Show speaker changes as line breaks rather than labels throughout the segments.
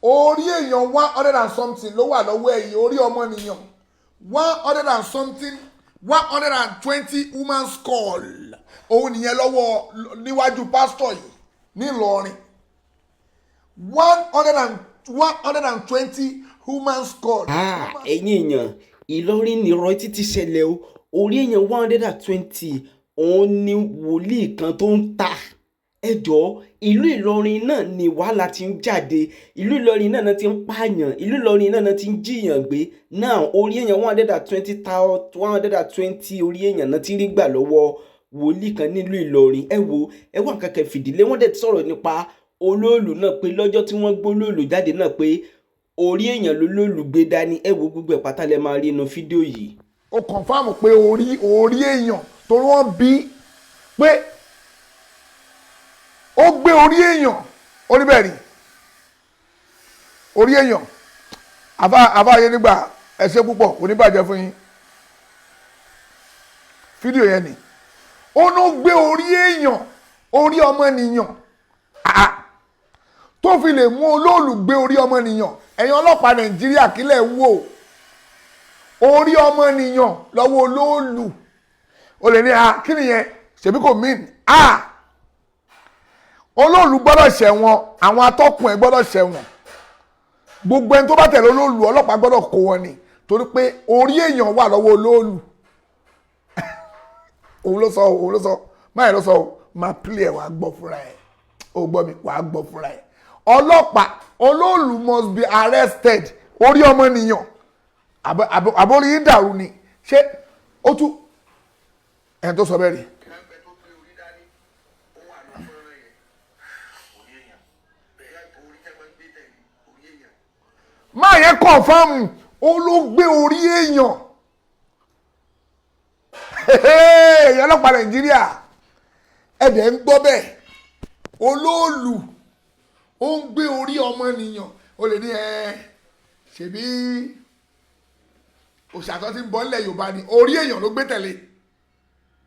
orí èèyàn 100 and something ló wà lọ́wọ́ ẹ̀yìn orí ọmọnìyàn 100 and something 120 women's call òun nìyẹn lọ́wọ́ níwájú pásítọ̀ yìí nílọrin 120 women's call.
ẹ̀yin èèyàn Ìlọrin nìrọ̀ títí ṣẹlẹ̀ o orí èèyàn 120 òun ni wòlíì kan tó ń ta ẹjọ́ ìlú Ìlọrin náà ni wàhálà ti ń jáde ìlú Ìlọrin náà ti ń pààyàn ìlú Ìlọrin náà ti ń jiyàn gbé náà orí èèyàn 120 orí èèyàn náà ti rí gbà lọ́wọ́ wòlíì kan nílùú Ìlọrin ẹ wá nǹkan kan fìdílé wọ́n dẹ̀ sọ̀rọ̀ nípa olóòlù náà pé lọ́jọ́ tí wọ́n gbólóòlù jáde náà pé orí èèyàn lolóòlù gbé dání ẹ wo gbogbo ẹ̀ pátá lẹ máa rí inú fídíò yìí.
ó kọ̀nfàmù pé orí èèyàn torí wọ́n bí pé ó gbé orí èèyàn oníbẹ̀rì orí èèyàn àbáyé nígbà ẹ ṣé púpọ̀ kò ní bàjẹ́ fún yín fídíò yẹn ni ó ló gbé orí èèyàn orí ọmọnìyàn tó fi lè mú olóòlù gbé orí ọmọnìyàn ẹ̀yin ọlọ́pàá Nàìjíríà kílẹ̀ ń wò orí ọmọnìyàn lọ́wọ́ olóòlù o lè ní kí nìyẹn ṣèbí kò mean olóòlù gbọ́dọ̀ ṣẹ̀wọ̀n àwọn atọ́kùn ẹ̀ gbọ́dọ̀ ṣẹ̀wọ̀n gbogbo ẹni tó bá tẹ̀lé olóòlù ọlọ́pàá gbọ́dọ̀ kó wọn ni torí pé orí èèyàn wà lọ́wọ́ olóòlù òun ló sọ máyì ló sọ máa pílẹ̀ wàá gbọ́ fúnra ẹ̀ ó gbọ́ mi wàá gbọ́ fúnra ẹ̀ ọlọ́pàá olóòlù must be arrested orí ọmọnìyàn àbórí yín dàrú ni ṣé ó tún ẹni tó sọ bẹ́ẹ̀ rí. máa yẹn kọ̀ọ̀fáàmù ó ló gbé orí èèyàn èèyàn ọlọ́pàá Nàìjíríà ẹ̀dẹ̀ ń gbọ́ bẹ́ẹ̀ olóòlù ó ń gbé orí ọmọnìyàn ó lè ní ṣèbí òṣàtọ́ tí ń bọ́ nílẹ̀ Yorùbá ni orí èèyàn ló gbé tẹ̀lé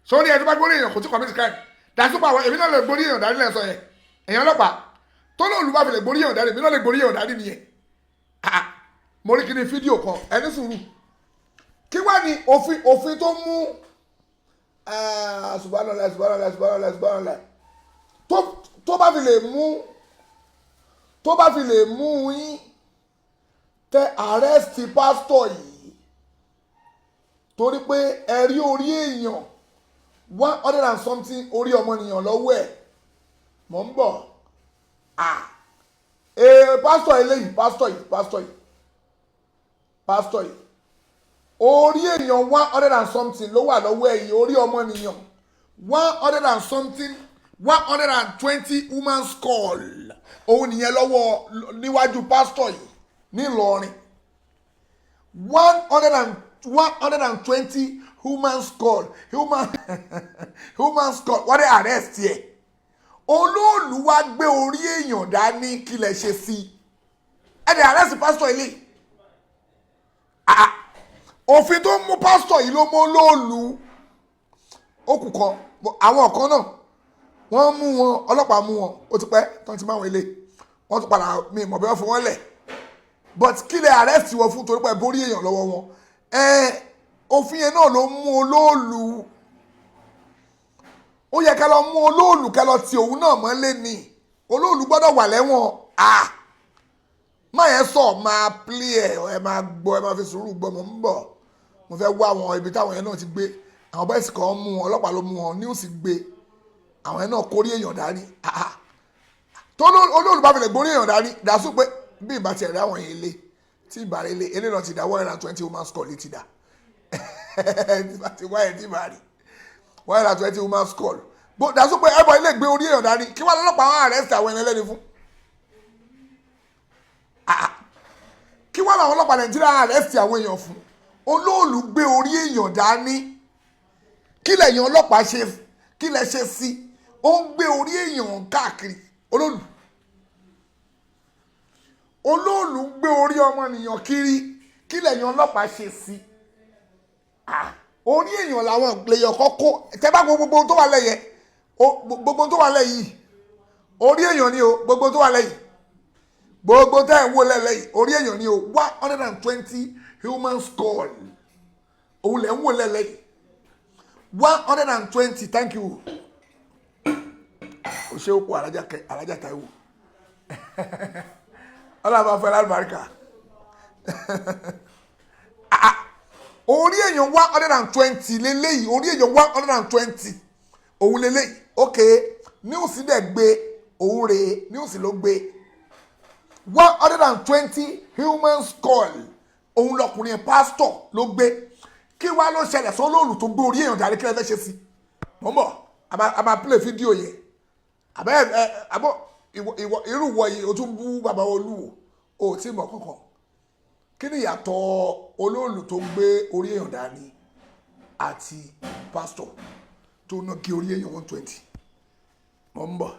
sórí ẹ̀ tó bá gbórí èèyàn kò tí commit crime dàtúpọ̀ àwọn èmi náà lè gbórí èèyàn dání lẹ́sọ̀ yẹn èèyàn ọlọ́pàá tó lóòlù bá fi lè gbórí èèyàn dání èmi náà lè gbórí èèyàn dání nìyẹn mo rí kí ni fídíò kan ẹni sùúrù kí wá ní òfin tó mú subhanallah tó bá fi lè mú yín tẹ arrest pásítọ̀ yìí torí pé ẹ rí orí èèyàn 100 and something orí ọmọnìyàn lọ́wọ́ ẹ̀ mọ̀ ń bọ̀ pásítọ̀ yìí orí èèyàn 100 and something ló wà lọ́wọ́ ẹ̀yìn orí ọmọnìyàn 100 and something 120 women's call òun nìyẹn lọ́wọ́ níwájú pásítọ̀ yìí nílọrin 120 women's call women's call wọ́n dé arrest yẹ olóòlù wá gbé orí èèyàn dání kí lè ṣe sí ẹ̀ dẹ̀ arrest pásítọ̀ ilé òfin tó mú pásítọ̀ yìí ló mú olóòlù okùn kan àwọn kan náà wọ́n mú wọn ọlọ́pàá mú wọn ó ti pẹ́ tán ti máa wọn ilé wọ́n tún padà mi ìmọ̀ bí wọ́n fi wọ́n lẹ̀ but kí lè arrest wọn fún torí pé borí èèyàn lọ́wọ́ wọn òfin yẹn náà ló mú olóòlù ó yẹ ká lọ mú olóòlù ká lọ ti òun náà mọ́lé ni olóòlù gbọ́dọ̀ wà lẹ́wọ̀n má yẹn sọ máa play ẹ máa gbọ́ ẹ máa fi sùúrù gbọ́ mọ̀ ń bọ̀ mo fẹ́ wá àwọn ibi táwọn yẹn náà ti gbé àwọn bọ́ìsì kan mú wọn ọlọ́pàá ló mú wọn news gbé àwọn yẹn náà kórí èèyàn dání tó olóòlù bá fi lè gbórí èèyàn dání dàsú pé bí ìbá tiẹ̀ rí àwọn yẹn lé tí ìbá rí lé eléyìí náà ti dá 120 women's call ti dá ti wáyé tí ìbá rí 120 women's call dàsú pé ẹ̀bọ̀ ilé gbé orí èèyàn dání kí wọ́n lọ́pàá wọn arrest àwọn ẹni ẹlẹ́ni fún kí wọ́n làwọn ọlọ́pàá Nàìjíríà arrest àwọn èèyàn fún olóòlù gbé orí èèyàn dání kí lẹ̀yìn ọlọ́pàá ṣe kí lẹ ṣe sí ó ń gbé orí èèyàn káàkiri olóòlù gbé orí ọmọnìyàn kiri kí lẹ̀yìn ọlọ́pàá ṣe sí orí èèyàn làwọn lèèyàn kọ́kọ́ tẹ́ bá gbogbo tó wà lẹ́yẹ gbogbo tó wà lẹ́yìn orí èèyàn ni o gbogbo tó wà lẹ́yìn gbogbo tẹ́ ẹ̀ ń wò lẹ́lẹ́yìí orí èèyàn ni o 120 human skull òun lẹ̀ ń wò lẹ́lẹ́yìí 120 thank you o ṣe òkú alájà Táíwò ọlọ́run fẹ́ lálùbáríkà orí èèyàn 120 lélẹ́yìí orí èèyàn 120 òun lélẹ́yìí ok níwùsí dẹ̀ gbé òun rèé níwùsí ló gbé 120 human skull òun lọkùnrin pásítọ̀ ló gbé kí wá ló ṣẹlẹ̀ sọ́lọ́ọ̀lù tó gbé orí èèyàn jáde kí lè fẹ́ ṣe sí mọ́ mọ́ a máa play fídíò yẹn àbọ̀ irú wọ yìí o tún bú bàbá Olúwo o tí mọ̀ kankan kí ni ìyàtọ̀ olóòlù tó gbé orí èèyàn dání àti pásítọ̀ tó ná kí orí èèyàn 120 mọ́ ń bọ̀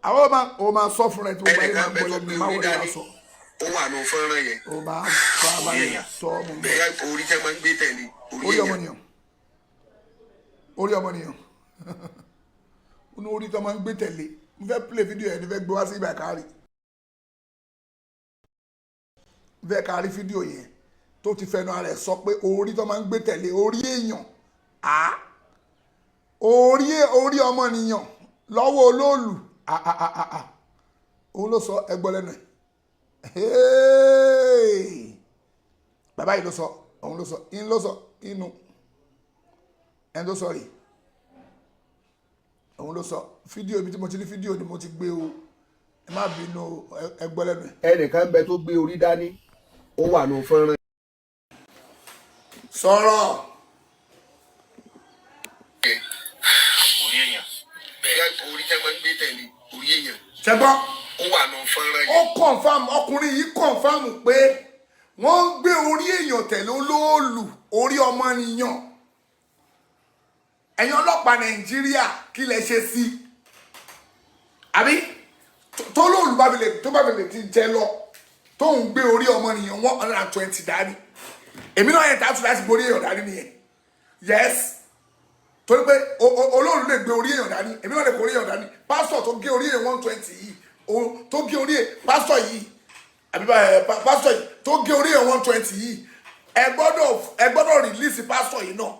àwọn ọmọ máa sọ fún ẹ tí wọ́n bá yẹ máa gbọ́ lọ́dún máa wọlé wá sọ.
ó wà ní fọ́nrán yẹn.
ó máa sọ abalẹ̀ sọ ọmọ mi.
bẹ́ẹ̀ orí tẹ́ máa ń gbé tẹ̀lé
orí ọmọnìyàn orí ọmọnìyàn orí tó máa ń gbé tẹ̀lé mo fẹ́ play fídíò yẹn ni fẹ́ gbé wá sí ibà kárí fẹ́ kárí fídíò yẹn tó ti fẹnu ara ẹ̀ sọ pé orí tó máa ń gbé tẹ̀lé orí èèyàn orí ọmọnìyàn lọ́wọ́ olóòlù òun ló sọ ẹgbọ́ lẹ́nu ẹ̀ bàbá yìí ló sọ òun ló sọ inú ẹni tó sọ rí òun ló sọ fídíò ibi tí mo ti rí fídíò ni mo ti gbé o ẹ má bínú ẹgbọ́ lẹ́nu ẹ̀.
ẹnìkan bẹ tó gbé orí dání ó wà ní fọ́nrán.
sọ̀rọ̀.
orí èèyàn bẹ́ẹ̀ orí tẹ́ máa ń gbé tẹ̀lé orí èèyàn.
ṣẹ́gbọ́n.
ó wà ní fọ́nrán yẹn.
ó kọ̀nfàmù ọkùnrin yìí kọ̀nfàmù pé wọ́n ń gbé orí èèyàn tẹ̀lé olóòlù orí ọmọnìyàn ẹ̀yin ọlọ́pàá Nàìjíríà kí lẹ ṣe sí àbí tó lóòlù tó bá fi lè ti jẹ lọ tó ń gbé orí ọmọnìyàn 120 dání èmi náà yẹn tààtù láti gbé orí èèyàn dání nìyẹn yes torí pé olóòlù lè gbé orí èèyàn dání èmi náà lè gbé orí èèyàn dání pásítọ̀ tó gé orí èèyàn 120 yìí tó gé orí pásítọ̀ yìí àbí pásítọ̀ yìí tó gé orí èèyàn 120 yìí ẹ gbọ́dọ̀ rìlíìsì pásítọ̀ yìí náà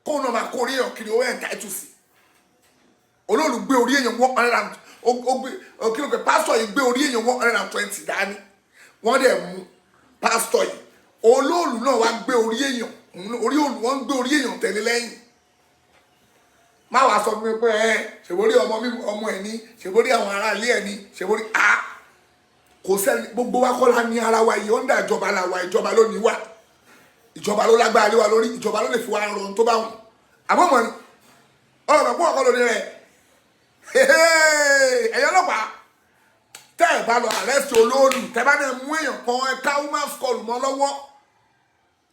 kóun náà máa kó orí èèyàn kiri owó ẹ̀ ń tàìtù sí olóòlù gbé orí èèyàn 100 kí ló pé pásítọ̀ yìí gbé orí èèyàn 120 dání wọ́n dẹ̀ mú pásítọ̀ yìí olóòlù náà wá gbé orí èèyàn wọ́n ń gbé orí èèyàn tẹ̀lé lẹ́yìn má wàá sọ fún mi pé ṣèborí ọmọ ẹ̀ ní ṣèborí àwọn aráalé ẹ̀ ní ṣèborí kò sẹ́ni gbogbo wa kọ́ la ní ara wa yìí ọ̀ndà ìjọba la wa ìjọba ló ní wa ìjọba ló lágbára lé wa lórí ìjọba ló lè fi wa rọrùn tó bá wù àmọ́ mọ̀ ni ọ̀rọ̀ mọ̀ fún ọkọ lórí rẹ̀ ẹ̀yọ́ ọlọ́pàá tẹ́ ẹ̀ bá lọ àrẹ́sì olóòlù tẹ́ bá náà mú èèyàn kan ẹ̀ka woman skull mọ́ lọ́wọ́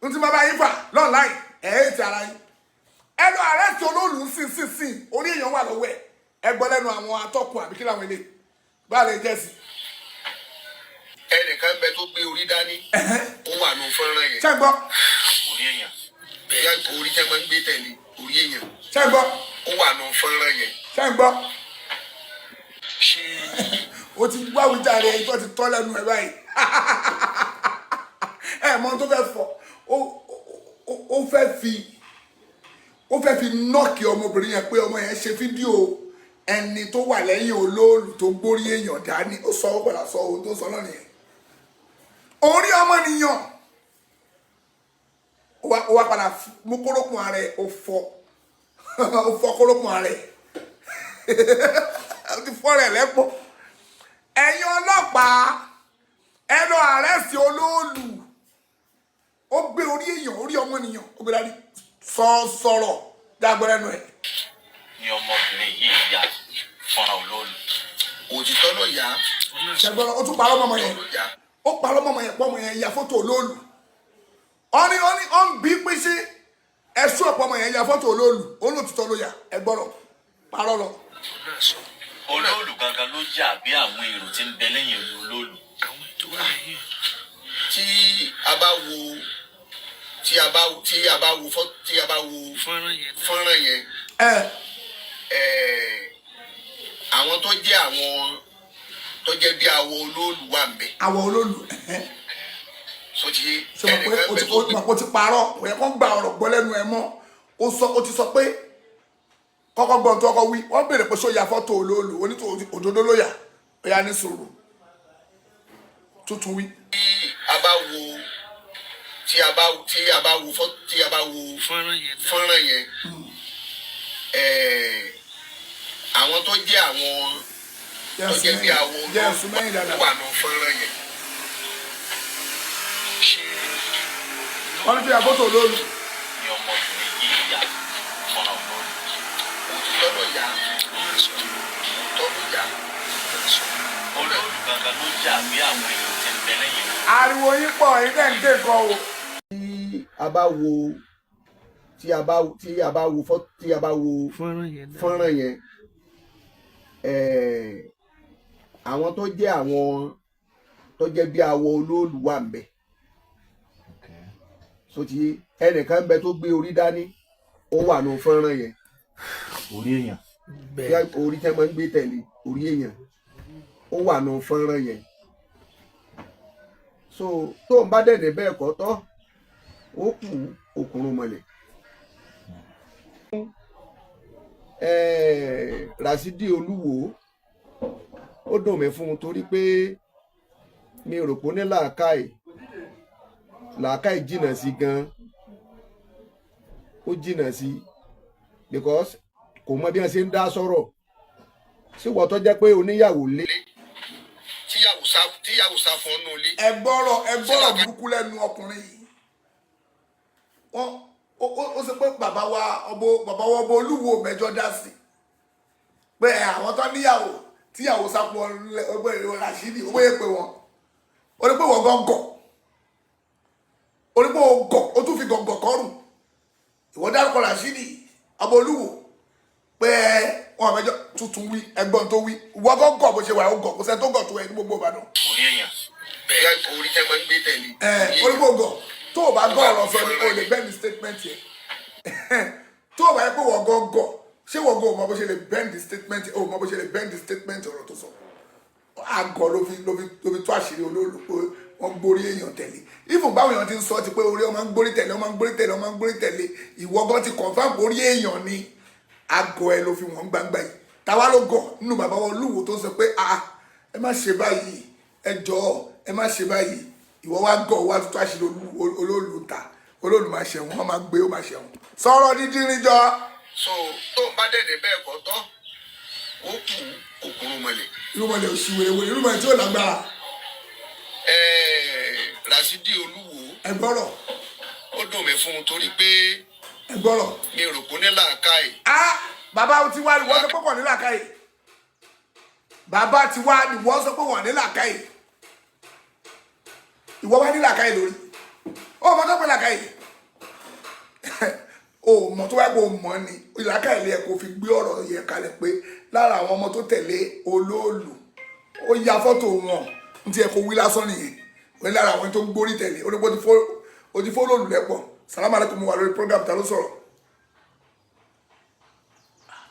ní tí mo bá yín fà lọ́ọ̀láì ti ara yín ẹ lọ àrẹ́sì olóòlù sínsìnsìn orí èèyàn wà lọ́wọ́ ẹ gbọ́ lẹ́nu àwọn atọ́kùn àbí kí làwọn ilé bá lè jẹ́ sí.
ẹnìkan bẹ tó gbé orí dání ó wà ní fọ́nrán yẹn.
ṣẹ́gbọ́.
orí èèyàn bẹ́ẹ̀ orí tẹ́ máa ń gbé tẹ̀lé orí èèyàn.
ṣẹ́gbọ́.
ó wà ní fọ́nrán yẹn.
ṣẹ́gbọ́. o ti gbọ́ àwùjáre ẹni tó ti tọ́ lẹ́nu ẹ̀ báyìí ẹ mọ tó fẹ́ fọ ó fẹ́ fi nọ́ọ̀kì ọmọbìnrin yẹn pé ọmọ yẹn ṣe fídíò ẹni tó wà lẹ́yìn olóòlù tó gbórí èèyàn dání ó sọ padà sọ ohun tó sọ náà nìyẹn orí ọmọnìyàn ó wá padà mú kórópùn ara ẹ̀ ó fọ́ kórópùn ara ẹ̀ ó ti fọ́ rẹ̀ lẹ́pọ̀ ẹ̀yin ọlọ́pàá ẹ lọ àrẹ́sì olóòlù ó gbé orí èèyàn orí ọmọnìyàn ó gbé dání sọ̀rọ̀ dágbẹ́rẹ́nu ẹ̀.
ni ọmọbìnrin yìí ya fọ́nrán olóòlù.
òtítọ́ ló yá.
ṣẹgbọ́n ó tún parọ́ mọ́mọ́ yẹn ó parọ́ mọ́mọ́ yẹn pọ́mọ yẹn ya fọ́tò olóòlù ó ń bí pín sí ẹ̀ṣọ́ ọ̀pọ̀ ọmọ yẹn ya fọ́tò olóòlù ó ní òtítọ́ ló yá ẹ gbọ́dọ̀ parọ́ lọ.
olóòlù gangan ló yà bí àwọn èrò tí ń bẹ lẹ́yìn olóòlù.
tí a bá wo fọ́nrán yẹn àwọn tó jẹ́ tó jẹ́ bí àwọ̀ olóòlù wà ń bẹ̀.
àwọ̀ olóòlù
so ti
ṣe mọ̀ pé o ti parọ́ òye kó gba ọ̀rọ̀ gbọ́ lẹ́nu ẹ mọ́ o ti sọ pé kọ́kọ́ gbọ́n tó kọ́kọ́ wí wọ́n béèrè pé ṣó ya fọ́tò olóòlù onítò òdodo ló yà ó yà ní sùúrù tuntun wí.
tí a bá wo fọ́nrán yẹn àwọn tó jẹ́ àwọn tó jẹ́ bí àwọn olóòlù wà nù fọ́nrán yẹn.
wọ́n ní kí ya fọ́tò olóòlù.
ni ọmọbìnrin yìí yà fọ́nà olóòlù.
tọ́lọ̀ yá
olóòlù gangan ló jà bí àwọn èèyàn ti ń bẹ lẹ́yìn rẹ̀.
ariwo yín pọ̀ yín tẹ̀ ń dé nǹkan o.
tí a bá wo fọ́nrán yẹn àwọn tó jẹ́ bí àwọ̀ olóòlù wà ń bẹ̀. so ti ẹnìkan bẹ tó gbé orí dání ó wà nù fọ́nrán yẹn.
orí èèyàn.
orí tẹ́ máa ń gbé tẹ̀lé orí èèyàn ó wà nù fọ́nrán yẹn. so tó ń bá dẹ̀dẹ̀ bẹ́ẹ̀ kọ́ tọ́ ó kù òkùnrùn mọ̀lẹ̀. Rasidi Olúwo ó dùn mí fún un torí pé mi rò pé ó ní làákàì jìnnà sí gan, ó jìnnà sí because kò mọ bí wọn ṣe ń dá sọ̀rọ̀ sí wọ́n tó jẹ́ pé oníyàwó lé tíyàwó sá fún ọ́nù ilé.
ẹ gbọ́rọ̀ burúkú lẹ́nu ọkùnrin yìí ó sọ pé bàbá wa ọba Olúwo mẹ́jọ dá sí pé àwọn tó níyàwó tíyàwó sá fún ọgbẹ́ Rasidi owó yẹ pé wọn ó ní pé wọ́n gọ́ngọ̀ ó ní pé wọ́n gọ̀ ó tún fi gọ̀ngọ̀ kọ́rùn ìwọ́n dárúkọ Rasidi ọba Olúwo pé wọn mẹ́jọ tuntun wí ẹ̀gbọ́n tó wí wọ́n gọ́ngọ̀ bó ṣe wà ó gọ̀ kó sẹ́ tó gọ̀ tó ẹ̀ ní gbogbo Ìbàdàn.
orí èèyàn bẹ́ẹ̀ orí tẹ́ máa ń gbé tẹ̀lé.
orí gbogbo gọ̀ tó o bá gọ̀ ọ̀rọ̀ sọ ni o lè bend the statement yẹn tó o bá yẹ pé wọ́n gọ̀ ṣé wọ́n gọ̀ o mọ bó ṣe lè bend the statement o mọ bó ṣe lè bend the statement ọ̀rọ̀ tó sọ àgọ̀ ló fi tó àṣírí olóòlù pé wọ́n gbórí èèyàn tẹ̀lé even báwọn èèyàn ti ń sọ ti pé orí ọmọ ń gbórí tẹ̀lé ìwọ gan ti confirm orí èèyàn ni àgọ̀ ẹ ló fi wọ́n gbangba yìí táwa ló gọ̀ nínú bàbá wọn Olúwo tó sọ pé ẹ má ṣe báyìí ẹ jọ̀ọ́ ẹ má ṣe báyìí ìwọ wá gọ̀ wá tó àṣírí olóòlù ta olóòlù máa ṣẹ̀wọ̀n wọ́n máa gbé ó máa ṣẹ̀wọ̀n sọ̀rọ̀ dídí níjọ.
so tó ń bá dẹ̀dẹ̀ bẹ́ẹ̀ kọ́ tọ́ ó kù òkúrú mọ́lẹ̀.
irúmọlẹ̀ òṣìwèrèwèrè irúmọlẹ̀ tí ò lágbára.
Rasidi Olúwo.
ẹ gbọ́rọ̀.
ó dùn mí fún un torí pé.
ẹ gbọ́rọ̀.
mi rò pé ní làákàyè.
bàbá ti wá ni wọ́n sọ pé wọ́n ní làákàyè. bàbá ti wá ni wọ́n sọ pé wọ́n ní làákàyè. ìwọ wá ní làákàyè lórí. ó mọ tó pé làákàyè. ó mọ tó wá pé ó mọ ni làákàyè lè kó fi gbé ọ̀rọ̀ yẹn kalẹ̀ pé lára àwọn ọmọ tó tẹ̀lé olóòlù ó ya fọ́tò wọn n ti ẹ̀ kó wí lásán nìyẹn wọ́n lára àwọn tó ń gbórí tẹ̀lé ó ti fọ́ olóòlù lẹ́pọ̀ sàlámù aláìkùm wà lórí program ta ló sọ̀rọ̀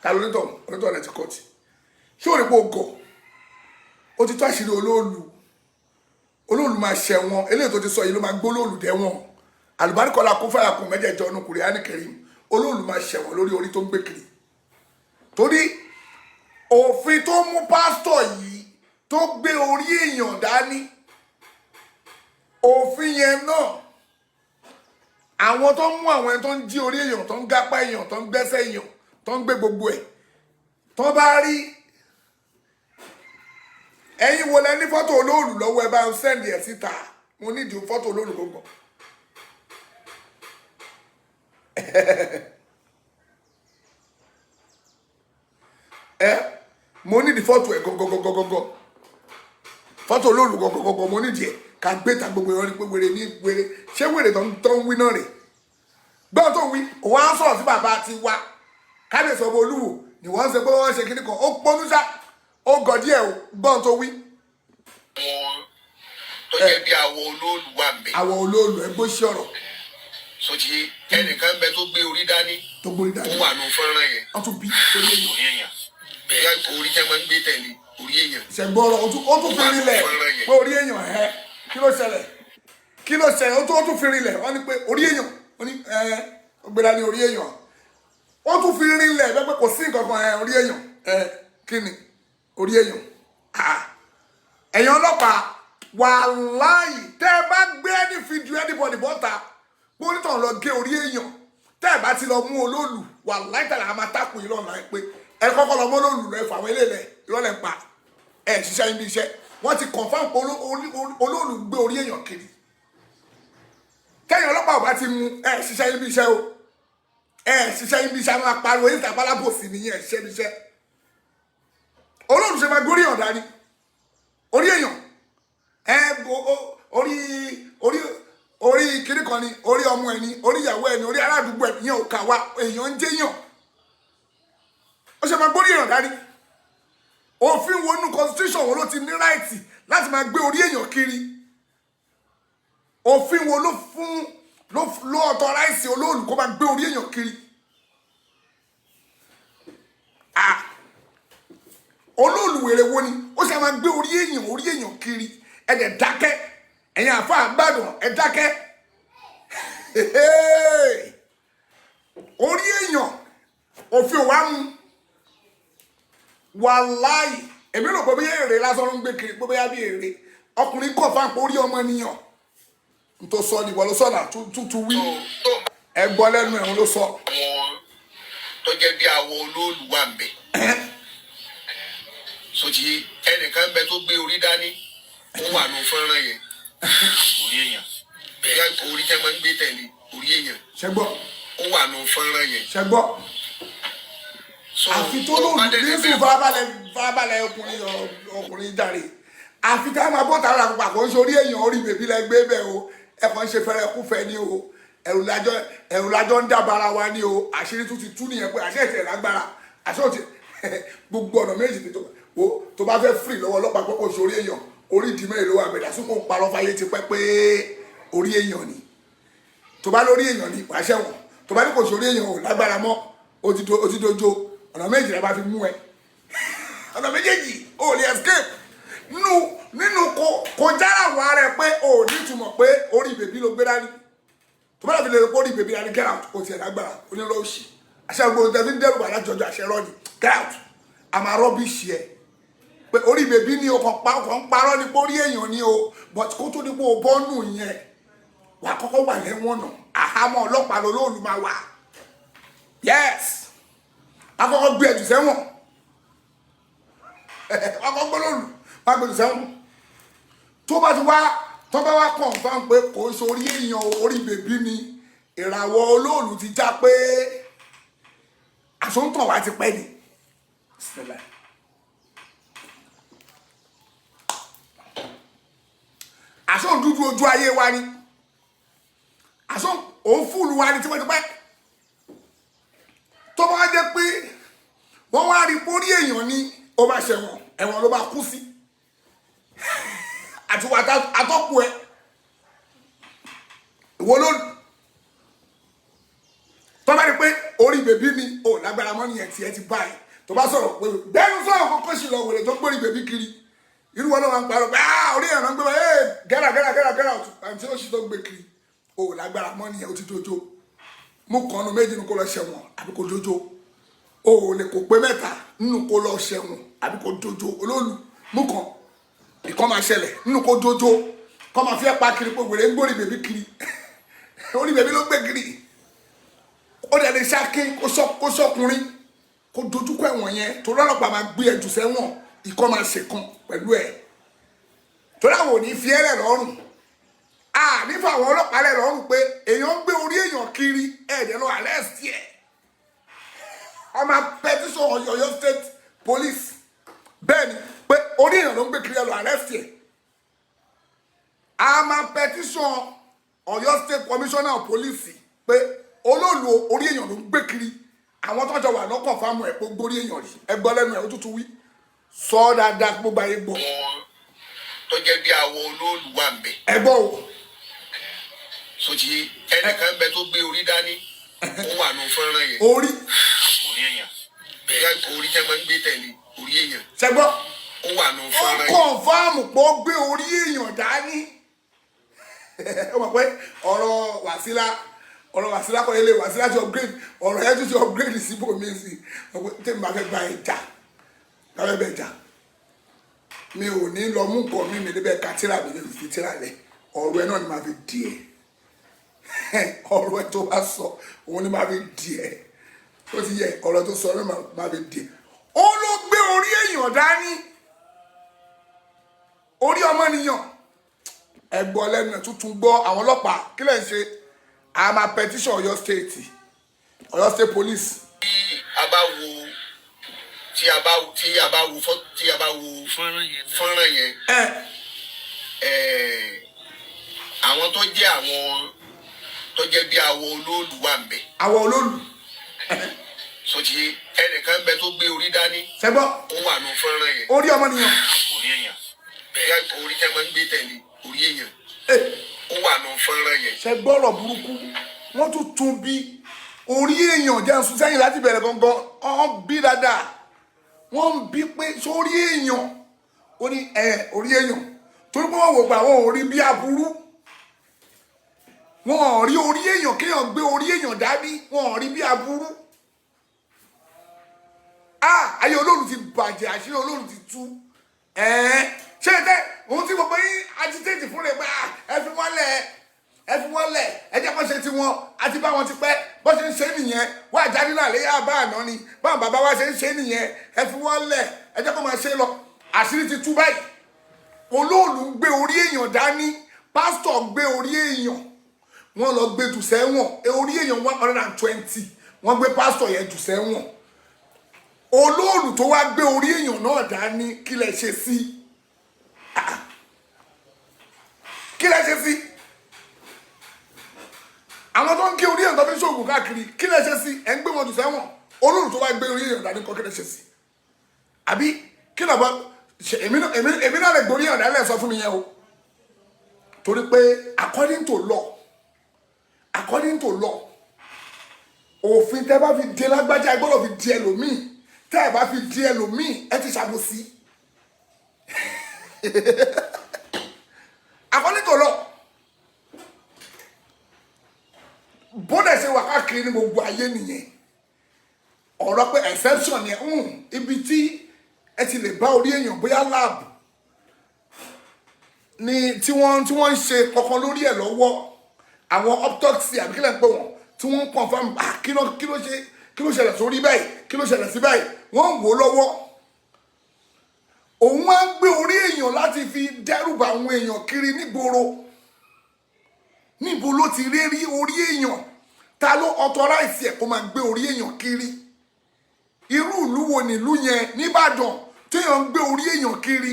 ta ló onítọ̀ ẹ̀ ti kọ́ọ̀tì ṣé ò rí pé ó gọ̀ ó ti tó àṣírí olóòlù máa ṣẹ̀wọ̀n eléyìí tó ti sọ yìí ló máa gbó olóòlù dẹ́wọ̀n àlùbáríkọ́lá kó fàyà kún mẹ́jẹ̀ẹ̀jọ ọ̀nù Kùránì Kẹ́rímù olóòlù máa ṣẹ̀wọ̀n lórí orí tó ń gbé kiri torí òfin tó mú pásítọ̀ yìí tó gbé orí èèyàn dání òfin yẹn náà àwọn tó ń mú àwọn ẹni tó ń jí orí èèyàn tó ń gápá èèyàn tó ń gbẹ́sẹ̀ èèyàn tó ń gbé gbogbo ẹ̀ tó bá rí ẹ̀yin wo lẹ ní fọ́tò olóòlù lọ́wọ́ ẹ bá ń sẹ́ndì ẹ̀ síta mo nídìí fọ́tò olóòlù gbogbo mo nídìí fọ́tò ẹ̀ gọ́gọ́gọ́gọ́gọ́ fọ́tò olóòlù gọ́gọ́gọ́gọ́ mo nídìí ẹ̀ ká gbé ta gbogbo ìrọ́ni pé wèrè ní wèrè ṣé wèrè tó ń wí náà rè gbọ́n tó ń wí òun á sọ̀rọ̀ sí bàbá ti wá kábíyèsí ọba Olúwo ni wọ́n ń ṣe pé wọ́n ṣe kíní kan ó pọ́nú sá ó gọ̀ díẹ̀ o gbọ́n tó wí.
wọn tó jẹ́ bí àwọ̀ olóòlù wà ń bẹ.
àwọ̀ olóòlù ẹ gbóṣì ọ̀rọ̀.
sọtí ẹnìkan bẹ tó gbé orí dání.
tó gbórí dání.
ó wà nù fọ́nrán yẹn.
wọ́n tún bí torí èèyàn.
bẹ́ẹ̀ orí tẹ́ máa ń gbé tẹ̀lé orí èèyàn.
ṣẹ̀gbọ́rọ̀ ó tún fi rinlẹ̀ pé orí èèyàn ẹ̀ kí ló ṣẹlẹ̀ ó tún fi rinlẹ̀ wọ́n ní pé orí èèyàn wọ́n ní ó gbéra ní orí èèyàn ó tún fi rinlẹ̀ bẹ́ẹ̀ pé kò sí nǹkan kan orí èèyàn kí ni orí èèyàn ẹ̀yin ọlọ́pàá wàláhì tẹ́ ẹ bá gbé ẹni fídíò anybody bọ́ta pólítọ̀ lọ gé orí èèyàn tẹ́ ẹ bá ti lọ mú olóòlù wàláhì tẹ̀lé àwọn atákùn yìí lọ́nà pé ẹ kọ́kọ́ lọ mú olóòlù rẹ fàwọn eléyìí ìrọ̀lẹ́ pa ẹ ṣiṣẹ́ ibi iṣẹ́ wọ́n ti confam pé olóòlù gbé orí èèyàn kiri kẹ́yìn ọlọ́pàá ò bá ti mú ẹ ṣiṣẹ́ ibi iṣẹ́ o ẹ ṣiṣẹ́ ibi iṣẹ́ máa pariwo yìí tàbí alábòsí nìyẹn ṣiṣẹ́ ibi iṣẹ́ olóòlù ṣe máa gbórí èèyàn dání orí èèyàn orí kiri kan ni orí ọmọ ẹni orí ìyàwó ẹni orí aládùúgbò ẹni yẹn ò kà wá èèyàn ń jẹyàn ó ṣe máa gbórí èèyàn dání òfin wo inú constitution wo ló ti ní ráìtì láti máa gbé orí èèyàn kiri òfin wo ló authorize olóòlù kó máa gbé orí èèyàn kiri olóòlù wèrè wo ni ó ṣe máa gbé orí èèyàn kiri ẹ̀dẹ̀ dákẹ́ ẹ̀yin àfa àgbàdàn ẹ̀ dákẹ́ orí èèyàn òfin òwá mu wàláì èmi rò pé bí èrè lásán ló ń gbé kiri pé bóyá bí èrè ọkùnrin kọ̀ fáwọn pé orí ọmọ nìyàn n tó sọ ni ìwọ ló sọ náà tútù wí ẹ gbọ́ lẹ́nu ẹ̀ ń ló sọ.
àwọn tó jẹ́ bí àwọn olóòlù wà ń bẹ̀ sotí ẹnìkan bẹ tó gbé orí dání ó wà nù fọ́nrán yẹn
orí èèyàn
bẹ́ẹ̀ orí tẹ́ máa ń gbé tẹ̀lé orí èèyàn
ṣẹgbọ́
ó wà nù fọ́nrán yẹn.
ṣẹgbọ́ àfi tó lóòlù ní sùn farabalẹ̀ ọkùnrin jàre àfi tá a máa bọ́ tààrà àpapọ̀ kò ń ṣe orí èèyàn orí bèbí lẹ gbé bẹ́ẹ̀ o ẹ̀kọ́ ń ṣe fẹ́rẹ́ kúfẹ́ ni o ẹ̀rù lájọ́ ń dábàrà wa ni o àṣírí tún ti tú nìyẹn pé àṣẹ ìtẹ̀ lágbára àṣẹ òtí gbogbo ọ̀nà méjì tó bá fẹ́ fìrì lọ́wọ́ ọlọ́pàá pé kò ṣe orí èèyàn orí ìdí mẹ́rin ló wà mẹ́ta sún kó ń parọ́ fáyé ti pẹ́ pé orí èèyàn ni tó bá lórí èèyàn ni wàá ṣẹ̀wọ̀n tó bá ní kò ṣe orí èèyàn ò lágbára mọ́ ó ti dojo ọ̀nà méjì rẹ̀ bá fi mú ẹ ọ̀nà méjèèjì ò lè escape nínú kò jára wà rẹ pé ò ní túmọ̀ pé orí bèbí ló gbé dání tó bá lọ fi lè rí pé orí bèbí dání get out kò tiẹ̀ lágbára onírọ̀ òṣì àṣẹ gbogbo tẹ̀sí ń dẹ́rù bàdá jọjọ àṣẹ rọ́ọ̀nì get out àmà rọ́bìṣì ẹ̀ pé orí bèbí ni o kàn parọ́ ní pé orí èèyàn ni o but kó tó ní pé o bọ́nù yẹn wà á kọ́kọ́ wà lẹ́wọ̀n náà àhámọ́ ọlọ́pàá lolóòlù máa wà yes akọ́kọ́ gbé ẹ̀jù sẹ́wọ̀n akọ́kọ́ gbólóòlù má gbé ẹ̀jù sẹ́wọ̀n tó bá wá confirm pé kò sórí èèyàn orí bèbí ni ìràwọ̀ olóòlù ti já pé àsóńtàn wa ti pẹ́ ni àsóń dúdú ojú ayé wa ni àsóń òun fúlù wa ni tipẹ́tipẹ́ tó bá jẹ́ pé wọ́n wá rí pórí èèyàn ní ó bá ṣẹ̀wọ̀n ẹ̀wọ̀n ló bá kú sí àti wà atọ́kù ẹ ìwọ ló tó bá rí pé orí bèbí ni ó lágbára mọ́ nìyẹn tí ẹ ti báyìí tó bá sọ̀rọ̀ pé bẹ́ẹ̀ni sọ̀rọ̀ kókó sí lọ wèrè tó gbórí bèbí kiri irú wọn ló máa ń parọ́ pé orí ẹ̀rọ ń gbé wọn gẹ́rà àti ó sì tó gbé kiri ó lágbára mọ́ nìyẹn ó ti dojo mú kànú méjì ní kó lọ ṣẹ̀wọ̀n àbí kó dojo ó lè kó pé mẹ́ta nínú kó lọ ṣẹ̀wọ̀n àbí kó dojo olóòlù mú kàn ìkọ́ máa ṣẹlẹ̀ nínú kó dojo kọ́ máa fi ẹ́ pa kiri pé wèrè ń gbórí bèbí kiri orí bèbí ló gbé kiri ó dẹ̀ lè ṣáké kó sọkùnrin kó dojú kọ ẹ̀wọ̀n yẹn tó lọ́lọ́pàá máa gbé ẹjù sẹ́wọ̀n ìkọ́ máa ṣèkan pẹ̀lú ẹ̀ tó láwọn ò ní fi ẹ́rẹ̀ lọ́rùn nífà àwọn ọlọ́pàá rẹ̀ lọ́rùn pé èèyàn ń gbé orí èèyàn kiri ẹ̀ẹ́dẹ̀ lọ arrest ẹ̀ ọmọ petition Ọ̀yọ́ state police bẹ́ẹ̀ ni pé orí èèyàn ló ń gbé kiri ẹ̀ lọ arrest ẹ̀ àmà petition Ọ̀yọ́ state commissioner of police pé olóòlù orí èèyàn ló ń gbé kiri àwọn tó jọ wà lọ́kàn fáwọn ẹ̀ gbogbo orí èèyàn rí ẹgbọ́ lẹ́nu ẹ̀ ó tútù wí sọ ọ́ dáadáa gbogbo ayé gbọ́.
tó jẹ́ bí àwọn olóòlù wà ń bẹ̀.
ẹgbọ́ o.
sotí ẹnìkan bẹ tó gbé orí dání ó wà nù fọ́nrán yẹn.
orí
èèyàn
bẹ́ẹ̀ orí tẹ́ máa ń gbé tẹ̀lé orí èèyàn.
ṣẹgbọ́
ó ó wà nù
ó
fọ́nrán yẹn.
kọ̀ǹfàmù pé ó gbé orí èèyàn dání ó mọ̀ pé ọ̀rọ̀ Wàsílà kọ́ ilé Wàsílà ti upgrade ọ̀rọ̀ yẹn tún ti upgrade síbò mí sí tèmi bá fẹ́ gba ẹja lábẹ́ bẹ́ẹ̀ jà mi ò ní lọ mú nǹkan mi níbẹ̀ ká tíra mi lè fi tíra lẹ̀ ọ̀rọ̀ ẹ náà ni màá fi di ẹ̀ ọ̀rọ̀ ẹ tó bá sọ òun ni màá fi di ẹ̀ ó ti yẹ ọ̀rọ̀ tó sọ náà màá fi di ẹ̀ ó ló gbé orí èèyàn dání orí ọmọnìyàn ẹgbọ́ lẹ́nu ẹ̀ tuntun gbọ́ àwọn ọlọ́pàá kí lẹ̀ ń ṣe àmà petition Ọ̀yọ́ state police.
tí a bá wo fọ́nrán yẹn àwọn tó jẹ́ bí àwọ̀ olóòlù wà ń bẹ̀.
àwọ̀ olóòlù.
sọtí ẹnìkan bẹ tó gbé orí dání.
ṣẹgbọ́.
ó wà nù fọ́nrán yẹn.
orí ọmọnìyàn.
orí èèyàn bẹ́ẹ̀ orí tẹ́ máa ń gbé tẹ̀lé orí èèyàn. ó wà nù fọ́nrán yẹn.
ṣẹgbọ́rọ̀ burúkú wọ́n tún bí orí èèyàn jẹ́ sùn sẹ́yìn láti bẹ̀rẹ̀ gangan wọ́n bí dáadáa wọ́n ń bí pé sórí èèyàn ó ní orí èèyàn torí pé wọ́n wò gbà wọ́n ò rí bí aburú wọ́n ò rí orí èèyàn kéèyàn gbé orí èèyàn dání wọ́n ò rí bí aburú ayé olóòrùn ti bàjẹ́ àṣírí olóòrùn ti tú ṣé òun tí gbogbo yín agitate fún rẹ̀ pé ẹ fi wọ́n lẹ̀ ẹ jẹ́ kó ṣe tiwọn àti bá wọn ti pẹ́ bó ṣe ń ṣe nìyẹn wọ́n àjáde náà léyà bá àná ni báwọn bàbá wa ṣe ń ṣe nìyẹn ẹ fi wọ́n lẹ̀ ẹ jẹ́ kó máa ṣe lọ àṣírí ti tú báyìí olóòlù ń gbé orí èèyàn dání pásítọ̀ gbé orí èèyàn wọ́n lọ gbé jù sẹ́wọ̀n orí èèyàn 120 wọ́n gbé pásítọ̀ yẹn jù sẹ́wọ̀n olóòlù tó wá gbé orí èèyàn náà dání kí lẹ ṣe sí kí lẹ ṣe sí àwọn tó ń gé orí èèyàn tó fi ń ṣoògùn káàkiri kí lẹ ṣe sí ẹ ń gbé wọn jù sẹ́wọ̀n olóòlù tó wá gbé orí èèyàn dání kọ́ kí lẹ ṣe sí àbí kí lọ bá èmi náà lè gbórí èèyàn dání lẹ sọ fún mi yẹn o torí pé according to law òfin tẹ́ bá fi di lágbájá ẹ gbọ́dọ̀ fi di ẹlòmíì tẹ́ ẹ bá fi di ẹlòmíì ẹ ti ṣàbòsí according to law bóde ṣe wà káàkiri ní gbogbo ayé nìyẹn ọ̀rọ̀ pé exception yẹn ibi tí ẹ ti lè bá orí èèyàn bóyá láàbù ni tí wọ́n ń ṣe kankan lórí ẹ̀ lọ́wọ́ àwọn autopsy àbí kílẹ̀ ń pè wọ́n tí wọ́n ń confirm kí ló ṣẹlẹ̀ sórí báyìí kí ló ṣẹlẹ̀ sí báyìí wọ́n ń wò lọ́wọ́ òun á ń gbé orí èèyàn láti fi dẹ́rùbà àwọn èèyàn kiri nígboro níbo ló ti rí orí èèyàn ta ló authorize ẹ̀ kó máa gbé orí èèyàn kiri irú ìlú wo nílùú yẹn nìbàdàn téèyàn ń gbé orí èèyàn kiri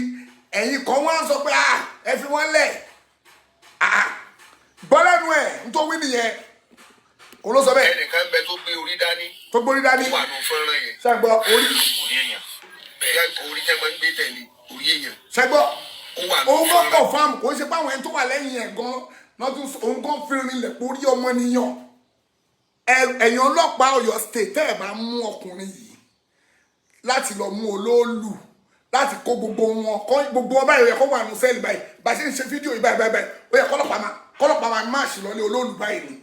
ẹ̀yin kan wọ́n á sọ pé ẹ fi wọ́n lẹ̀ gbọ́lẹ́nu ẹ̀ nítorí nìyẹn olóso bẹ́ẹ̀.
ẹnìkan bẹ tó gbé orí dání.
tó gbórí dání.
ó wà nù fọ́nrán yẹn.
ṣàgbọ́ orí.
orí èèyàn bẹ́ẹ̀ orí tẹ́ máa ń gbé tẹ̀lé orí èèyàn.
ṣàgbọ́
ó wà nù fọ́nrán.
òun kọ́ fáàmù kò ń ṣe páwọn ẹni tó wà lẹ́yìn ẹ̀ gan lọ́tún òun kàn fi rinlẹ̀ pé orí ọmọnìyàn ẹ̀yàn ọlọ́pàá Ọ̀yọ́ state tẹ́ ẹ̀ bá mú ọkùnrin yìí láti lọ mú olóòlù láti kó gbogbo wọn báyìí ó yẹ kó wà nù sẹ́ẹ̀lì báyìí bá a ṣe ń ṣe fídíò yìí báyìí ó yẹ kọ́lọ́pàá máa máàṣì lọ ní olóòlù báyìí ni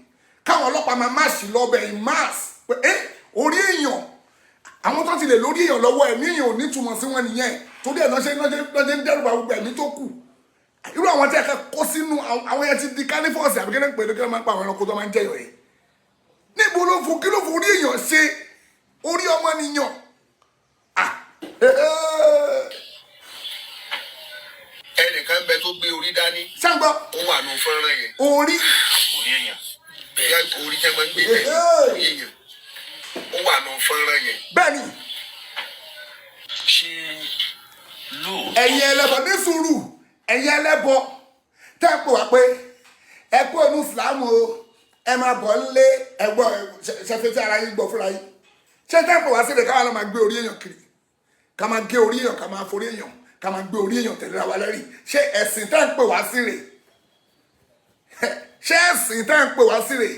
káwọn ọlọ́pàá máa máàṣì lọ bẹ̀ in mass pé orí èèyàn àwọn tó ti lè lórí èèyàn lọ́wọ́ ẹ̀mí èèyàn ò ní túmọ̀ sí wọn nìyẹn torí ẹ̀ lọ́ṣẹ́ ń dẹ́rùbà gbogbo ẹ̀mí tó kù irú àwọn tí ẹ kẹ́ kó sínú àwọn yẹn ti di kálífọ̀ọ̀sì àbí kẹ́lẹ́ pẹ̀lú kẹ́lẹ́ máa ń pa àwọn ẹranko tó máa ń jẹyọ̀ yẹn níbo ló fún kí ló fún orí èèyàn ṣe orí ọmọnìyàn
ẹnìkan bẹ tó gbé orí dání.
ṣàgbọ́
ó wà nù fọ́nrán yẹn.
orí
èèyàn bẹ́ẹ̀ orí tẹ́ máa ń gbé tẹ̀lé orí èèyàn ó wà nù fọ́nrán yẹn.
bẹ́ẹ̀ni
ṣé lóòótọ́
ẹ̀yin ẹlẹ́bọ ní sùúrù ẹ̀yin ẹlẹ́bọ tẹ́ ẹ pè wá pé ẹ kú ẹnu ìsìlámù o ẹ máa bọ̀ nílé ẹgbọ́n ṣẹfẹ́ tí ara yín gbọ́ fúnra yín ṣé tẹ́ ẹ pè wá sílẹ̀ káwọn máa gbé orí èèyàn kiri ká máa gé orí èèyàn ká máa forí èèyàn ká máa gbé orí èèyàn tẹ̀lé ra wa lẹ́rìí ṣé ẹ̀sìn tẹ́ ń pè wá sí rè ṣé ẹ̀sìn tẹ́ ń pè wá sí rè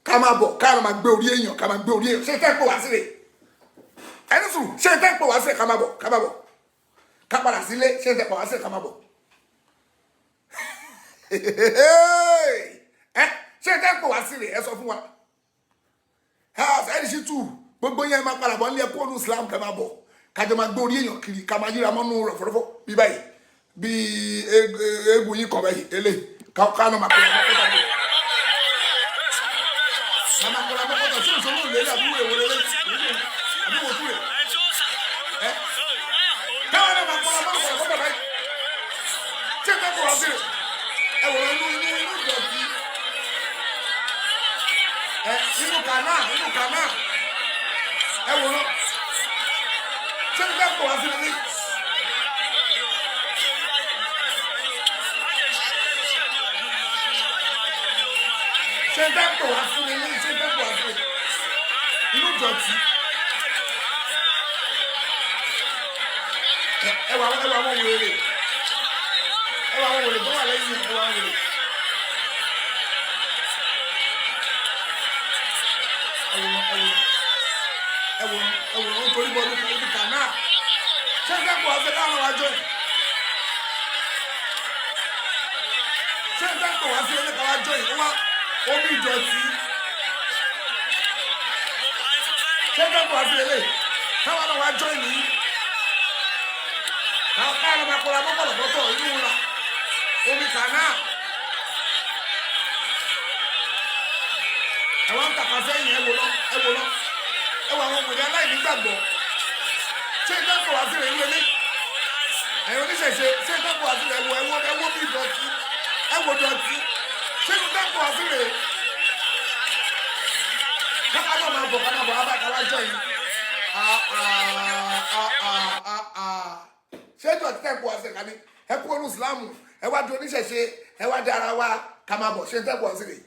ká máa bọ̀ ká máa gbé orí èèyàn ká máa gbé orí èèyàn ṣé tẹ́ ń pè wá sí rè ẹni sùn ṣé tẹ́ ń pè wá sí rè ká máa bọ̀ ká padà sílé ṣé ń tẹpọ̀ wá sí ká máa bọ̀ ṣé ń tẹpọ̀ wá sílé ẹ sọ fún wa ẹni sí tù gbogbo yẹn máa padà bọ̀ nílé ẹkọ́ ọdún Islam ká máa bọ̀ kájọ máa gbé orí èèyàn kiri ká máa yíra mọ́nú rọ̀fọ̀rọ̀fọ̀ bí báyìí bí eégún yìí kọ̀ báyìí eléyìí ká náà máa pè é ọmọkọ́ta bọ̀ ká máa pè é ọmọkọ́ta tí òṣèlú ò lélẹ̀ àbúrò èwo lélẹ̀ àbúrò òtún rẹ̀ káwọn náà máa pè é ọmọkọ́ta báyìí tí ẹ fẹ́ kọ̀ wá sí rẹ̀ ẹ wọ̀ inú ìdọ̀tí inú kanáà ẹ wò lọ ṣé ní bẹ́ẹ̀ kọ̀ wá sí lórí. ṣé ní bẹ́ẹ̀ kọ̀ wá sí lórí ṣé ní bẹ́ẹ̀ kọ̀ wá sí lórí inú dọ̀tí. ẹ wà wọ́n wèrè tó wà lẹ́yìn ẹ wà wèrè. ẹwọ torí bọ ní ibi kanáà ṣé ń dẹ́kun ọ̀sẹ̀ káwọn wájọ́ yìí ṣé ń dẹ́kun wá sí ẹlẹ́ka wájọ́ yìí wá omi ìdọ̀tí ṣé ń dẹ́kun wá sí ẹlẹ́ káwọn náà wájọ́ yìí nìyí káwọn máa kọ́ra mọ́kànlọ́kọ́tọ̀ inú ra omi kanáà ẹ̀wọ̀n kàkà sẹ́yìn ẹ wò lọ ẹwọ àwọn ọmọdé aláìní gbàgbọ́ ṣé ìdáǹkọ̀ wá sí rẹ̀ ìwé lé ẹ̀yin oníṣẹ̀ṣe ṣé ìdáǹkọ̀ wá sí rẹ̀ ẹwọ bí dọ̀tí ẹwọ dọ̀tí ṣé ìdáǹkọ̀ wá sí rẹ̀ kákábọ̀ máa bọ̀ abákalájọ́ yìí ṣé dọ̀tí tẹ̀kọ̀ wá sí rẹ̀ ẹ kú olú ìsìlámù ẹ wá di oníṣẹ̀ṣe ẹ wá di ara wa ká máa bọ̀ ṣé ìdáǹkọ̀ wá sí rẹ̀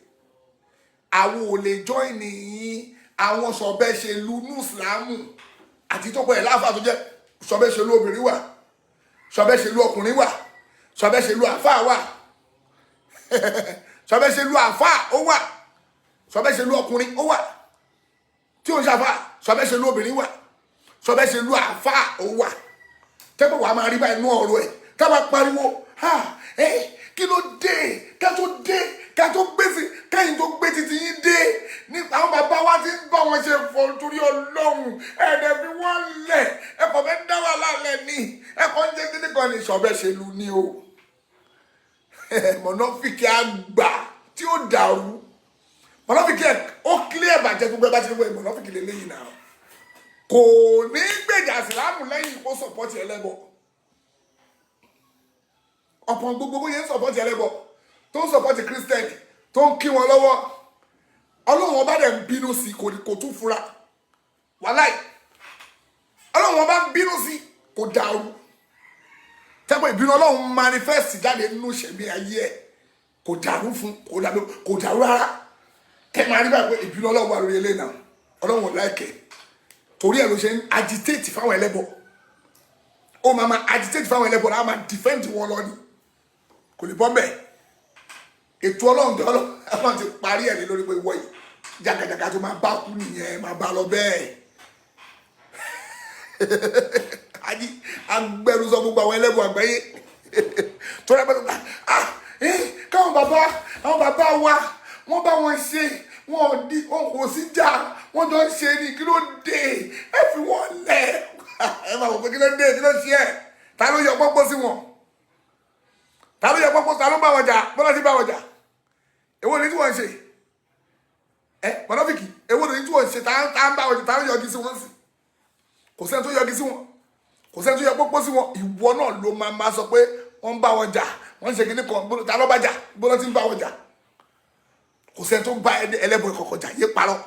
àwọn ò lè join nìyí àwọn sọ̀bẹ́ṣẹlú ní ìsìlámù àti tó pọ̀ ẹ̀ láàfà tó jẹ́ sọ̀bẹ́ṣẹlú obìnrin wà sọ̀bẹ́ṣẹlú ọkùnrin wà sọ̀bẹ́ṣẹlú àfà wà sọ̀bẹ́ṣẹlú àfà ó wà sọ̀bẹ́ṣẹlú ọkùnrin ó wà tí ó ń ṣàfà sọ̀bẹ́ṣẹlú obìnrin wà sọ̀bẹ́ṣẹlú àfà ó wà tẹ́pọ̀ wà máa rí báyìí nú ọ̀rọ̀ ẹ̀ ká máa pariwo kí ló dé ká tó gbé sí kẹ́yìn tó gbé títí yín dé ní àwọn bàbá wa ti ń bá wọn ṣe fọ torí Ọlọ́run ẹ̀ẹ́dẹ̀ fi wọ́n lẹ̀ ẹ̀kọ́ fẹ́ dá wà lálẹ́ ní ẹ̀kọ́ ń jẹ́ kíní kan ní ìṣọ̀bẹ́ṣẹlú ni o mọ̀nàfíkì àgbà tí ó dàrú mọ̀nàfíkì ó kílẹ̀ bàjẹ́ gbogbo ẹ̀ bá ti gbogbo ẹ̀ mọ̀nàfíkì lélẹ́yìn náà kò ní gbèjà sílámù lẹ́yìn kó sọ̀pọ̀tì ẹlẹ́bọ ọ̀pọ̀ gbogbo bóyá ń sọ̀pọ̀tì ẹlẹ́bọ tó ń sọpọ́tì kírísítẹ́nì tó ń kí wọn lọ́wọ́ Ọlọ́run ọba dẹ̀ ń bínú sí kò tún fura wàláì Ọlọ́run ọba ń bínú sí kò dàrú tẹ́pọ̀ ìbínú Ọlọ́run manifest jáde nínú ìṣẹ̀mí ayé ẹ̀ kò dàrú fún kò dàrú rárá kẹ́ máa rí báyìí pé ìbínú Ọlọ́run wà lórí eléyìí náà Ọlọ́run ò láìkẹ́ torí ẹ̀ ló ṣe ń agitate fáwọn ẹlẹ́bọ ó máa agitate fáwọn ẹlẹ́bọ láwọn máa defend wọn lọ ni kò lè bọ́ bẹ́ẹ̀ ètò Ọlọ́run ti parí ẹ̀ lórí pé ìwọ yìí jàgàjàgà tó máa bá kú nìyẹn máa bá lọ bẹ́ẹ̀ agbẹrusọ gbogbo àwọn ẹlẹ́bùn àgbáyé tó rẹ pẹ́tọ́ káwọn bàbá wa wọ́n bá wọn ṣe wọn kò sí jà wọ́n jọ ń ṣe ní kí ló dé ẹ fi wọ́n lẹ̀ ẹ máa wò pé kí ló dé kí ló ṣe ẹ̀ ta ló yọ pọ́pọ́ sí wọn ta ló yọ pọ́pọ́ ta ló bá wọn jà bọ́lá ti bá wọn jà èwo ni tí wọ́n ń ṣe mọ̀nàfíkì èwo ni tí wọ́n ń ṣe tá ń bá wọn jà ta ló yọjú sí wọn sí kò sẹ́ni tó yọjú sí wọn kò sẹ́ni tó yọ pọ́pọ́ sí wọn ìwọ náà ló máa sọ pé wọ́n ń bá wọn jà wọ́n ń ṣe kíní kan ta ló bá jà bọ́lá ti ń bá wọn jà kò sẹ́ni tó bá ẹlẹ́bùn ìkọ̀kọ̀ jà yé parọ́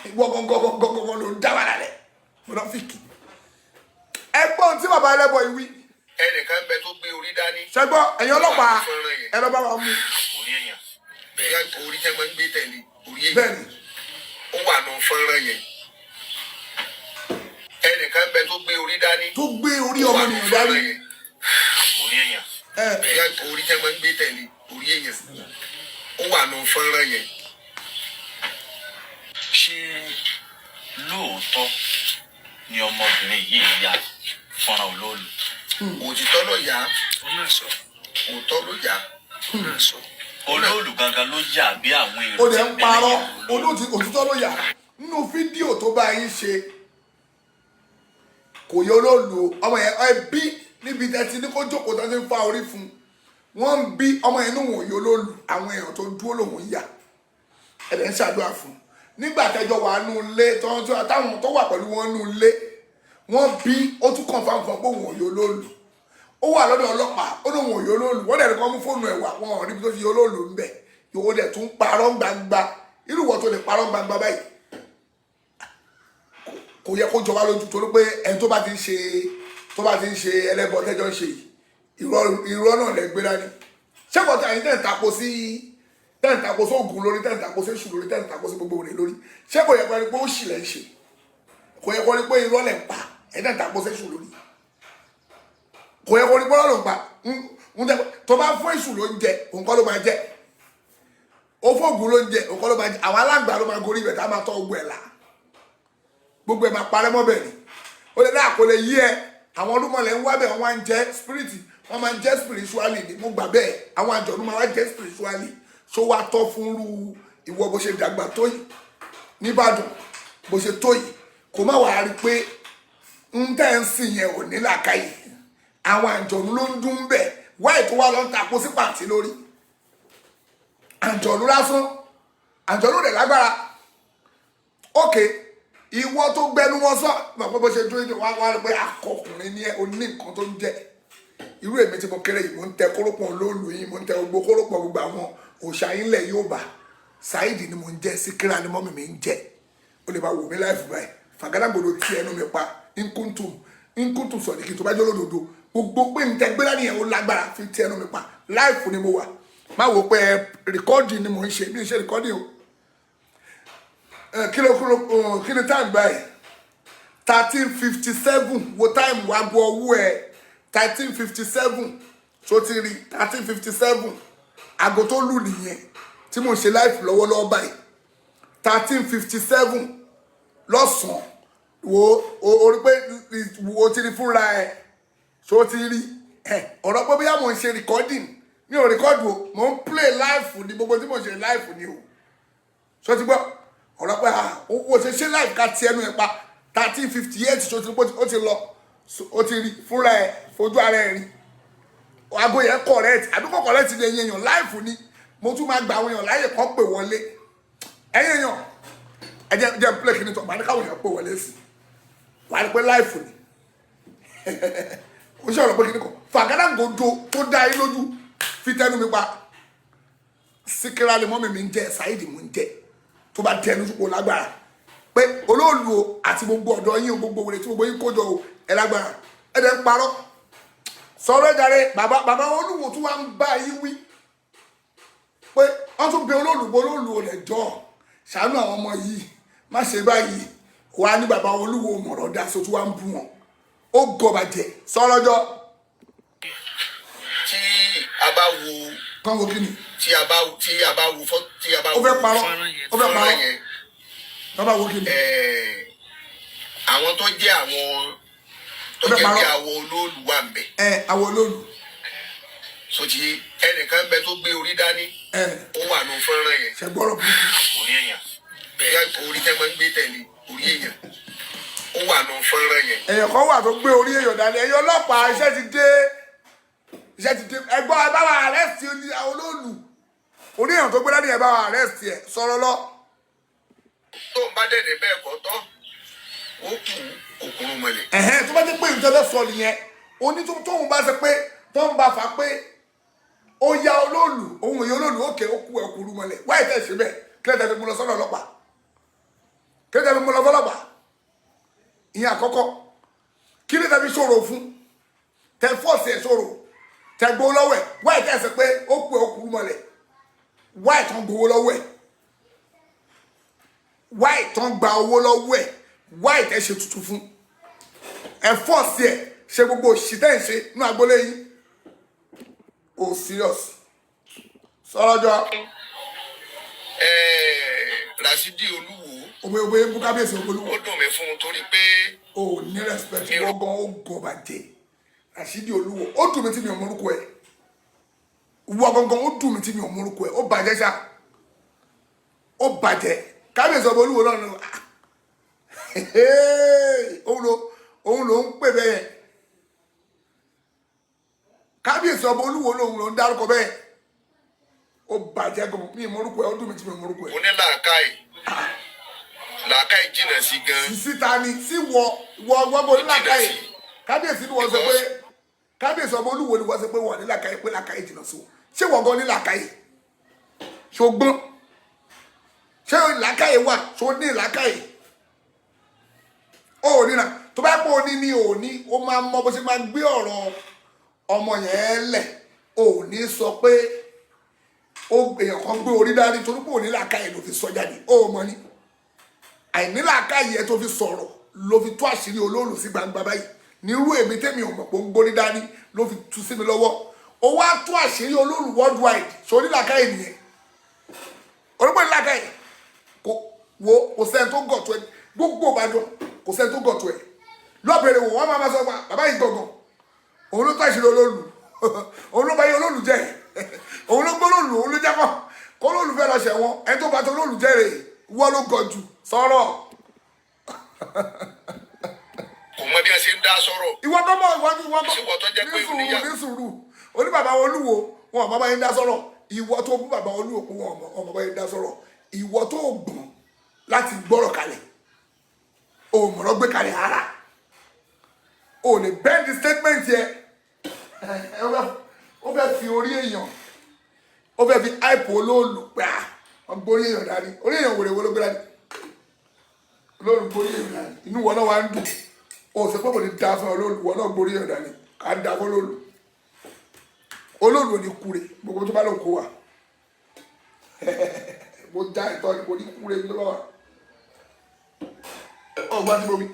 ìwọ gọ́gọ́gọ́gọ́gọ́ ló ń dá wà lálẹ́ mọ̀nàfíkì ẹgbọ́n tí bàbá ẹlẹ́bùn yìí wí.
ẹnìkan bẹ tó gbé orí dání.
ṣẹgbọ́ ẹ̀yin ọlọ́pàá ẹ lọ bá wa mú.
orí èèyàn.
bẹ́ẹ̀ orí tẹ́ máa ń gbé tẹ̀lé orí èèyàn.
bẹ́ẹ̀ni.
ó wà nù fọ́nrán yẹn. ẹnìkan bẹ tó gbé orí dání.
tó gbé orí ọmọnìyàn dání.
orí èèyàn.
bẹ́ẹ̀ orí tẹ́ máa ń gbé tẹ̀lé orí èèyàn. ó wà nù fọ́nrán yẹn.
ṣé lóòótọ́ ni ọmọbìnrin yìí ya fọ́nrán olóòlù.
òtítọ́ ló yá òótọ́ ló yá.
olóòlù gangan ló yà bí àwọn èrò
ó
tí
dẹ̀
ń
ń
bẹ
parọ́
lẹ́yìn
òtítọ́ ló yà nínú fídíò tó bá yín ṣe kò yẹ olóòlù ọmọ yẹn ẹbí níbi tẹ́tí ní kó jókòó tó ti ń fa orí fún wọ́n ń bí ọmọ yẹn níwọ̀n yẹ olóòlù àwọn èèyàn tó dúró lòun yà ẹ̀dẹ̀ ń ṣàdúrà fún nígbà tẹ́jọ́ wà nù ilé táwọn tó wà pẹ̀lú wọn nù ilé wọ́n bí ó tún kàn fáwọn kan pé òun ò yẹ olóòlù ó wà lọ́dọ̀ ọlọ́pàá ó lóun ò yẹ olóòlù wọ́n dẹ̀ ní kọ́ mú fóònù ẹ̀ wà wọn ò níbi tó fi yẹ olóòlù ń bẹ̀ yòó dẹ̀ tún parọ́ gbangba irú wọ́n tó lè parọ́ gbangba báyìí kò yẹ kó jọba lójú torí pé ẹni tó bá ti ń ṣe ẹlẹ́bọ tẹ́jọ́ ń ṣe irọ́ náà lẹ gbé dání ṣẹ́kọ̀ọ́ tí àyín tẹ̀ ń tako sí oògùn lórí tẹ̀ ń tako sí èṣù lórí tẹ̀ ń tako sí gbogbo òní lórí ṣé kò yẹ kó ní pé ó ṣì lẹ́ ń ṣe kò yẹ kó ní pé irọ́ lẹ̀ ń pa ẹ̀ tẹ̀ ń tako sí èṣù lórí kò yẹ kó ní pé irọ́ lẹ̀ ń pa tó bá fún èṣù ló ń jẹ òun kọ́ ló máa jẹ ó fún oògùn ló ń jẹ òun kọ́ ló máa jẹ àwọn alágbà ló máa gorí ibẹ̀ tá a máa tọ́ ogun ẹ̀ là gbogbo ẹ̀ máa parẹ́ mọ́ bẹ̀ ni ó lè dáa kó lè yí ẹ àwọn olúmọ̀lẹ̀ ń wá bẹ̀ wọ́n máa ń jẹ́ spirit wọ́n máa ń jẹ́ spiritually ni mo gbà bẹ́ẹ̀ àwọn àjọ̀nú máa wá jẹ́ spiritually so wá tọ́ fún irú ìwọ bó ṣe dàgbà tó yìí nìbàdàn bó ṣe tó yìí kò má wàá rí pé ń tẹ́ ń sìn yẹn ò ní làákàyè àwọn àjọ̀nú ló ń dún bẹ́ẹ̀ wáyé tó wá lọ ń takò sí pàǹtí lórí àjọ̀nú lásán àjọ̀nú rẹ̀ lágbára ókè ìwọ tó gbẹnu wọn sọ mọ̀ pé bó ṣe dúró ní wá rí pé akọkùnrin ni ẹ o ní nǹkan tó ń jẹ irú èmi tí mo kéré yìí mo ń tẹ kórópọ̀ olóòlù yìí mo ń tẹ gbogbo kórópọ̀ gbogbo àwọn òòṣà yín lẹ̀ yóò bá Saidi ni mo ń jẹ Síkírà ni mọ́mì mi ń jẹ o lè máa wò mí láìfù báyìí Fàgádàgodo tí ẹnu mi pa nkúntùm sọ̀rọ̀ kí n tó bá jẹ́ olódodo gbogbo pé n tẹ gbéra nìyẹn ó lágbára fi tí ẹnu mi pa láìfù ni mo wà má wò pé rìkọ́dì ni mo ń ṣe bí n ṣe rìkọ́dì o kí ni time báyìí 13:57 wo time wà bọ ọwọ́ ẹ 13:57 tó ti rí 13:57 aago tó lù nìyẹn tí mo ń ṣe live lọ́wọ́lọ́wọ́ báyìí 13:57 lọ́sàn-án wo orí pé wo ti rí fúnra ẹ tó ti rí ọ̀rọ̀ pé bóyá mo ń ṣe recording mi ò record o mo ń play live ní gbogbo tí mo ṣe live ni o tó ti gbọ́ ọ̀rọ̀ pé owó ṣe ṣe live ká ti ẹnu ẹ̀ pa 13:58 tó ti pé ó ti lọ ó ti rí fúnra ẹ̀ fojú ara ẹ̀ rí aago yẹn correct àbí kò correct ní ẹ̀yìn èèyàn live ni mo tún máa gba àwọn èèyàn láyè kan pè wọlé ẹ̀yìn èèyàn ẹ jẹ́ play kìíní tó bá ní káwọn èèyàn pè wọlé sí wà á rí pé live ni ó ṣe ọ̀rọ̀ pé kìíní kan Fàgádàgodo tó dá yín lójú fi tẹnu mi pa Síkírà ni mọ́mì mi ń jẹ Saidi mo ń jẹ tó bá tẹnu sùpò lágbára pé olóòlù o àti gbogbo ọ̀dọ́ yín o gbogbo wèrè tí gbogbo yín kójọ o ẹ lágbára ẹ dẹ̀ ń parọ́ sọ̀rọ̀ ẹ̀jàre bàbá olúwo tó wá ń bá yín wí pé wọ́n tún bẹ olóòlù o lẹ̀ jọ ṣàánú àwọn ọmọ yìí má ṣe báyìí wà ní bàbá olúwo mọ̀rọ̀ dá so tó wá ń bú wọn ó gọbàjẹ́ sọ̀rọ̀ jọ.
tí a bá wo
kán wo kí ni.
tí a bá wo
ó fẹ́ parọ́ ó fẹ́ parọ́
yẹn
kán bá wo kí ni.
àwọn tó jẹ́ àwọn tó jẹ́ bí àwọn olóòlù wà ń bẹ.
àwọn olóòlù.
sotí ẹnìkan bẹ tó gbé orí dání ó wà nù fọ́nrán yẹn.
ṣe gbọ́rọ̀ burúkú.
orí èèyàn.
bẹ́ẹ̀ orí tẹ́ máa ń gbé tẹ̀lé orí èèyàn ó wà nù fọ́nrán yẹn.
èèyàn kan wà tó gbé orí èèyàn dání ẹ̀yin ọlọ́pàá iṣẹ́ ti dé ẹgbọ́n ẹ bá wa arrest olóòlù orí èèyàn tó gbé dání ẹ bá wa arrest ẹ sọ̀rọ̀ lọ.
tó ń bá dẹ̀dẹ̀ bẹ́ẹ̀ kọ́ tán ó kù òkúrú mọ́lẹ̀.
tó bá jẹ́ pé ìjọba sọ nìyẹn tóun bá ṣe pé tóun bá fà pé ó ya olóòlù òun èèyàn olóòlù òkè ó kú òkúrú mọ́lẹ̀ wáyé tẹ̀ ṣe bẹ́ẹ̀ kí lè tẹ̀lé mu lọ sọ́dọ̀ ọlọ́pàá kí lè tẹ̀lé mu lọ fọlọ́pàá ìyẹn àkọ́kọ́ kí lè tẹ̀lé ṣòro fún tẹ fọ́ọ̀sì ẹ̀ ṣòro tẹ gbowó lọ́wọ́ ẹ̀ wáyé tẹ̀ ṣe pé ó kú òkúrú mọ́lẹ̀ wáyé tán gbowó lọ́wọ́ ẹ̀ wáyé tán gba owó lọ́wọ́ ẹ̀ wáyé tẹ̀ ṣe tuntun fún ẹ fọ́ọ̀sì ẹ̀ ṣe gbogbo òṣìṣẹ́ ẹ̀ ṣe ní agboolé yìí o serious sọ̀rọ̀ jọ.
Rasidi Olúwo.
òbí bú kábíyèsí olúwo.
ó dùn mí fún un torí pé.
o ní respect wọ́gán ó gọ̀ bàjẹ́ Rashidi Olúwo ó dùn mí tí mi ò mórúkọ ẹ̀ ìwọ gangan ó dùn mí tí mi ò mórúkọ ẹ̀ ó bàjẹ́ ṣá ó bàjẹ́ kábíyèsí ọba Olúwo náà ni òun ló ń pè bẹ́ẹ̀ kábíyèsí ọba Olúwo lòun ló ń dárúkọ bẹ́ẹ̀ ó bàjẹ́ gan mi ò mórúkọ ẹ̀ ó dùn mí tí mi ò mórúkọ ẹ̀.
onílàákàyè làákàyè jìnnà sí gan.
síta ni sí wọ bó nílàákàyè kábíyèsí ni wọ́n sọ pé kábíyèsí ọba Olúwo ni wọ́n sọ pé wọ́n nílàákàyè pé làákàyè jìnnà sí wọn ṣé wọ́n gan nílàákàyè ṣùgbọ́n ṣé làákàyè wà ṣó ní làákàyè ó ní na tó bá pọ̀ ní ní òní ó máa mọ bó ṣe máa gbé ọ̀rọ̀ ọmọ yẹn lẹ̀ òní sọ pé èèyàn kan gbé orí dání torí pé òní làákàyè ló fi sọ jáde ó mọ ní àìní làákàyè ẹ tó fi sọ̀rọ̀ ló fi tú àṣírí olóòlù sí gbangba báyìí nírú èmi tẹ́mi ò mọ̀ pé ó ń gbórí dání ló fi tú sí mi lọ́wọ́ ó wá tú àṣírí olóòlù worldwide sórí làákàyè nìyẹn orúkọ ní làákàyè kò sẹ́ni tó gọ̀ tó ẹ gbogbo Ìbàdàn kò sẹ́ni tó gọ̀ tó ẹ lọ́bẹ̀rẹ̀ wò wọ́n máa sọ pa bàbá yìí gangan òun ló tú àṣírí olóòlù òun ló bá yẹ olóòlù jẹ́ òun ló gbọ́ olóòlù òun ló jábọ̀ kó olóòlù fẹ́ lọ ṣẹ̀wọ̀n ẹni tó bá tó olóòlù jẹ́ rè wọ́n ló gọ̀ jù sọ̀rọ̀.
kò mọ bí a ṣe ń dá sọ̀rọ̀.
ìwọ gbọ́mọ ní sùúrù oní bàbá Olúwo wọn ò bàbá yẹn dá sọ̀rọ̀ ìwọ tó bú bàbá Olúwo kó wọn ò bàbá yẹn dá sọ̀rọ̀ ìwọ tó gbọ́n láti gbọ́rọ̀ kalẹ̀ o mọ̀rọ̀ gbé kalẹ̀ ara o lè bend the statement yẹ ó fẹ́ fi orí èèyàn ó fẹ́ fi hype olóòlù pé wọ́n gbórí èèyàn dání orí èèyàn wèrè wọlé gbé dání olóòlù gbórí èèyàn dání inú wọn náà wá ń dùn o ṣe pé mo ní da fún olóòlù wọn náà gbórí èèyàn dání ká da fún olóòlù ò ní kúre gbogbo tó bá lọ kó wa mo já ìtọ́ ni mo ní kúre ní lọ́wọ́ ọgbà tí mo wí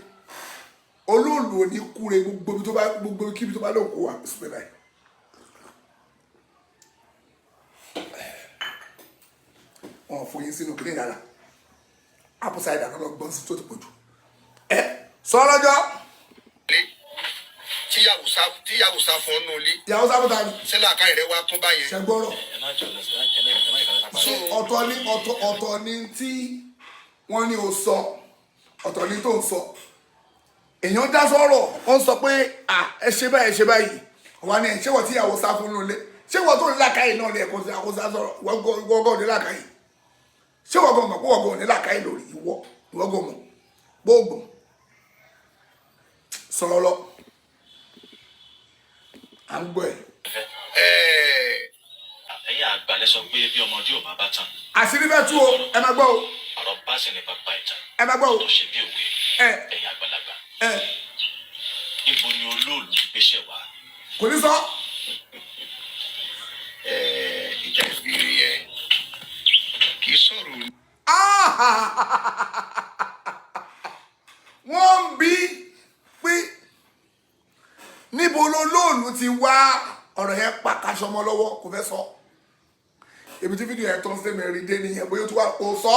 olóòlù ò ní kúre gbogbo kíbi tó bá lọ kó wa sípẹ́ báyìí. wọn fún yín sínú kílíìn dára apple cider náà lọ gbọ́n sí tó ti pọ̀ jù ẹ sọ lọ́jọ́.
tíyàwó sá fún ọ́nù ilé.
ìyàwó sábà ta ni.
sẹ́lá àkáyè rẹ wá tún báyẹn.
ṣe gbọ́rọ̀. ọ̀tọ̀ ni tí wọ́n ní o sọ ọ̀tọ̀ ni tó ń sọ èèyàn dá sọ̀rọ̀ wọ́n sọ pé ẹ ṣe báyìí ẹ ṣe báyìí wà ní ẹ̀ ṣé wọ́n tíyàwó sá fún ọ́nù ilé ṣé wọ́n tó ní làákàyè náà ní ẹ̀kọ́ sí àkóso sọ̀rọ̀ wọ́gọ́ ní làákàyè ṣé wọ́gọ́ mọ̀ pé wọ́gọ́ ní làákàyè lórí ìwọ́gọ́ mọ̀ gbogbo sọ̀rọ̀ lọ à ń gbọ́ ẹ̀.
ẹ̀yin àgbàlẹ̀ sọ pé bí ọmọdé ò bá bá tán.
àṣírí bẹ́ẹ̀ tú o ẹ máa gbọ́ o.
ọ̀rọ̀ bá sì ní bàbá ìjà.
ẹ máa gbọ́ o.
tó ṣe bí òwe ẹ̀yin àgbàlagbà. níbo ni olóòlù ti gbéṣẹ́ wá.
kò ní sọ.
ìjà ìbéèrè yẹn kì í sọ̀rọ̀.
wọ́n ń bí pé níbo lolóòlù ti wá ọ̀rọ̀ yẹn pàkàṣọ ọmọ lọ́wọ́ kò fẹ́ sọ èmi tí fídíò yẹn tó ń ṣe mẹ́rin dé nìyẹn bóyá tó wà kò sọ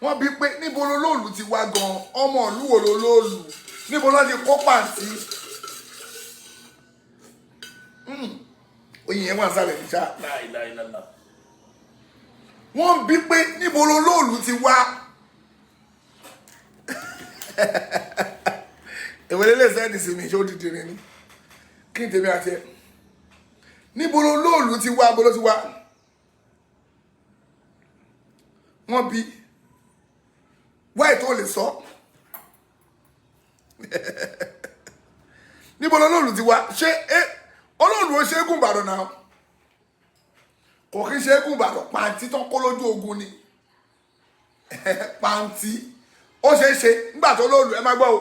wọ́n bí pé níbo lolóòlù ti wá gan ọmọ ìlú wo lolóòlù níbo ló ti kó pàǹtí oyin yẹn wà sálẹ̀ níṣà wọ́n bí pé níbo lolóòlù ti wá ìwé lè sẹ́ẹ̀dì sí mi ṣé ó dìde rẹ ni kí n tèmi àti ẹ níbo lolóòlù ti wá bolo ti wá wọ́n bí wáì tó lè sọ níbo lolóòlù ti wá ṣé olóòlù ó ṣe é gùn Ìbàdàn náà kò kí ṣe é gùn Ìbàdàn pàǹtí tán kó lójú ogun ni pàǹtí ó ṣeé ṣe nígbà tó olóòlù ẹ má gbọ́ o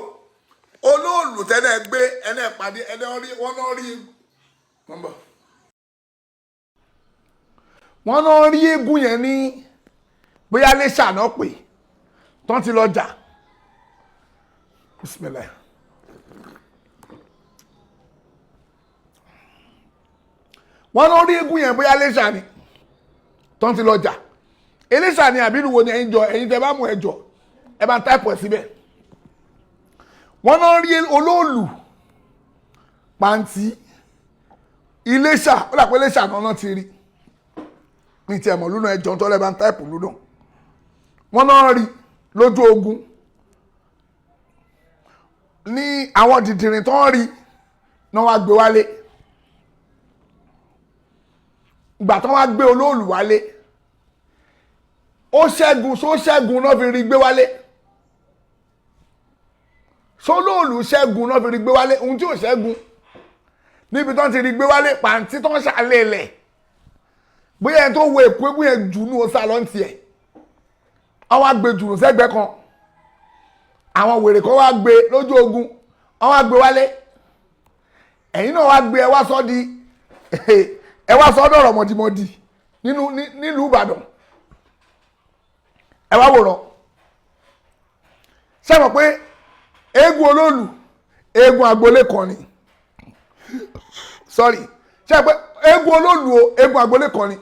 olóòlù tẹ́lẹ̀ gbé ẹni ẹ̀pàdé ẹni wọ́n náà rí wọ́n náà rí eégún yẹn ní bóyá lè ṣàná pé tán ti lọ jà bismillah wọ́n náà rí eégún yẹn bóyá lè ṣàní tán ti lọ jà eléṣà ni àbínú wo ni ẹ̀yin jọ ẹ̀yin tẹ́ bá mú ẹjọ́ ẹ bá ń táìpù ẹ̀ síbẹ̀ wọ́n náà rí olóòlù pàǹtí Iléṣà ó dà pé Iléṣà náà ti rí ní ti ẹ̀mọ̀ lúnà ẹjọ́ tó lẹ́bàá ń táìpù lúnà wọ́n náà rí lójú ogun ní àwọn dìdìrín tó ń rí náà wá gbé wálé ìgbà tó wá gbé olóòlù wálé ó ṣẹ́gun náà fi rí gbé wálé olóòlù ṣẹ́gun náà fi rí gbé wálé ohun tí ò ṣẹ́gun níbi tó ń ti rí gbé wálé pàǹtí tó ń ṣàlẹ̀ lẹ̀ bóyá ẹni tó wo èkó egbò yẹn jù ní oṣù àlọ́ntì ẹ̀ àwọn àgbè jùlọ sẹ́gbẹ́ kan àwọn wèrè kan wá gbé lójú ogun wọ́n wá gbé wálé ẹ̀yin náà wá gbé ẹ wá sọ dọ̀rọ̀ mọ̀dìmọ̀dì nílùú Ìbàdàn ẹ wá wòrán ṣé mọ̀ pé eégún olóòlù eégún agboolé kan ni sorry ṣé pé eégún olóòlù o eégún agboolé kan ni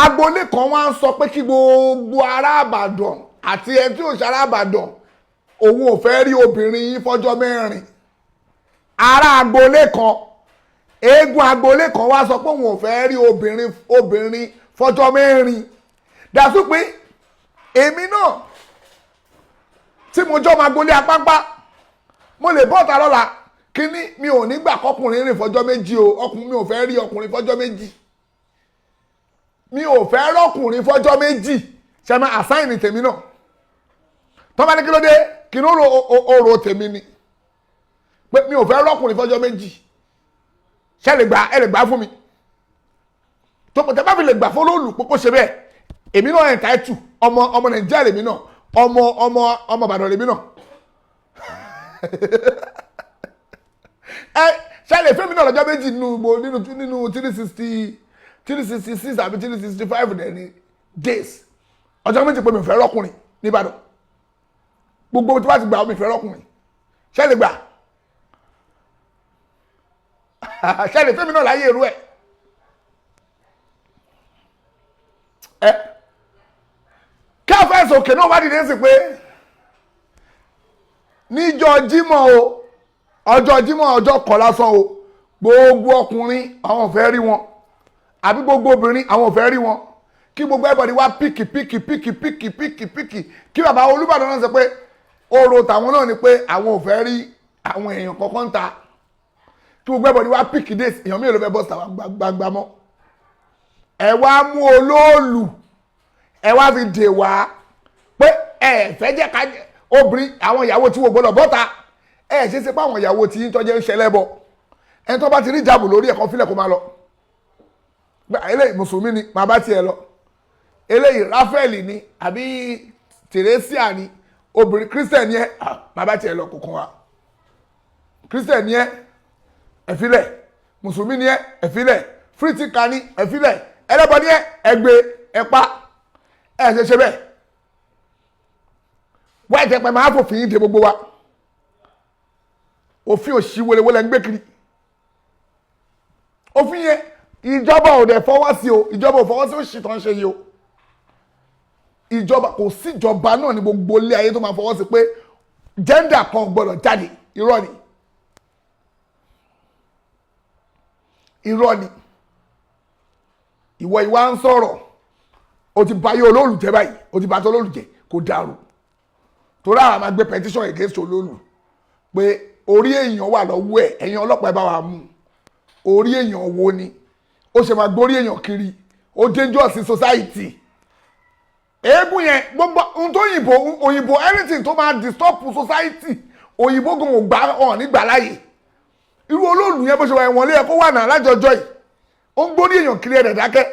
agboolé kan wá ń sọ pé kí gbogbo ará Ìbàdàn àti ẹni tí ò ṣe ará Ìbàdàn òun ò fẹ́ rí obìnrin yín fọ́jọ́ mẹ́rin ará agboolé kan eégún agboolé kan wá sọ pé òun ò fẹ́ rí obìnrin fọ́jọ́ mẹ́rin dàtú pé èmi náà tí mo jọ́ máa gbolé apápá mo lè bọ́ta lọ́la kíní mi ò ní gbà kọkùnrin rìn fọ́jọ́ méjì o mi ò fẹ́ rí ọkùnrin fọ́jọ́ méjì mi ò fẹ́ rọ́kùnrin fọ́jọ́ méjì ṣe máa àsáìnì tèmi náà tó bá ní kí ló dé kí ló ro tèmi ni pé mi ò fẹ́ rọ́kùnrin fọ́jọ́ méjì ṣe ẹ lè gbà fún mi tó tẹ bá fi lè gbà fún olóòlù pé kó ṣe bẹ́ẹ̀ èmi náà ẹ̀ǹtà ẹ̀tù ọmọ Nàìjíríà lèmi náà ọmọ Ìbàdàn lèmi náà ṣe lè fẹ́ mi náà lọ́jọ́ méjì nínú 366 àbí 365 dẹni days ọjọ́ méjì pé mi fẹ́ rọ́kùnrin nìbàdàn gbogbo tí wọ́n ti gbà mi fẹ́ rọ́kùnrin ṣe lè gbà ṣe lè fẹ́ mi náà láyé èrú ẹ̀ káfẹ́sì òkè náà wá dìde sí pé níjọ́ Jímọ̀ o ọjọ́ Jímọ̀ ọjọ́ kọ̀ lásán o gbogbo ọkùnrin àwọn ò fẹ́ rí wọn àbí gbogbo obìnrin àwọn ò fẹ́ rí wọn kí gbogbo everybody wá píkì kí bàbá Olúbàdàn náà sọ pé ọ̀rọ̀ tàwọn náà ni pé àwọn ò fẹ́ rí àwọn èèyàn kọ̀ọ̀kan ta kí gbogbo everybody wá píkì dé èèyàn mélòó fẹ́ bọ́ sí àwọn gbangba mọ́ ẹ wá mú olóòlù ẹ wá fi dè wá pé ẹ fẹ́ jẹ́ ká obìnrin àwọn ìyàwó tí wò gbọ́dọ̀ bọ́ta ẹ ṣe pé àwọn ìyàwó tí ń tọ́jú ń ṣẹlẹ̀ bọ̀ ẹni tó bá ti rí ìjábù lórí ẹ̀kọ́ fílẹ̀ kó máa lọ eléyìí mùsùlùmí ni màá bá tiẹ̀ lọ eléyìí Ráfẹ́lì ni àbí Tèrésíà ni obìnrin Christian yẹn màá bá tiẹ̀ lọ kòkan wa Christian yẹn ẹ̀fílẹ̀ mùsùlùmí ni ẹ̀fílẹ̀ fírítíkà ni ẹ̀fílẹ̀ ẹlẹ́bọ ni ẹgbẹ́ ẹ̀pá ṣe bẹ́ẹ̀ wáyé tẹ́pẹ́ máa fòfin yín de gbogbo wa òfin òṣì wọléwọlé ń gbé kiri òfin yẹn ìjọba ò dẹ̀ fọwọ́ sí o ìjọba ò fọwọ́ sí òṣì tó ń ṣe yìí o ìjọba kò sí ìjọba náà ní gbogbo ilé ayé tó máa fọwọ́ sí pé gender kan gbọ́dọ̀ jáde irọ́ ni ìwọ ìwà ń sọ̀rọ̀ o ti bá yé olóòlù jẹ báyìí o ti bá tó olóòlù jẹ kò dàrú torí àwọn máa gbé petition against olóòlù pé orí èèyàn wà lọ́wọ́ ẹ̀ ẹ̀yin ọlọ́pàá ẹ bá wa mú orí èèyàn wo ni ó ṣe máa gbórí èèyàn kiri ó dangerous in society eégún yẹn gbogbo ohun tó òyìnbó anything tó máa disturb society òyìnbó gan ò gbà hàn nígbà láàyè irú olóòlù yẹn bó ṣe wà ẹ̀wọ̀n lé ẹ̀ kó wà náà lájọjọ́ yìí ó ń gbórí èèyàn kiri ẹ̀rẹ̀ dákẹ́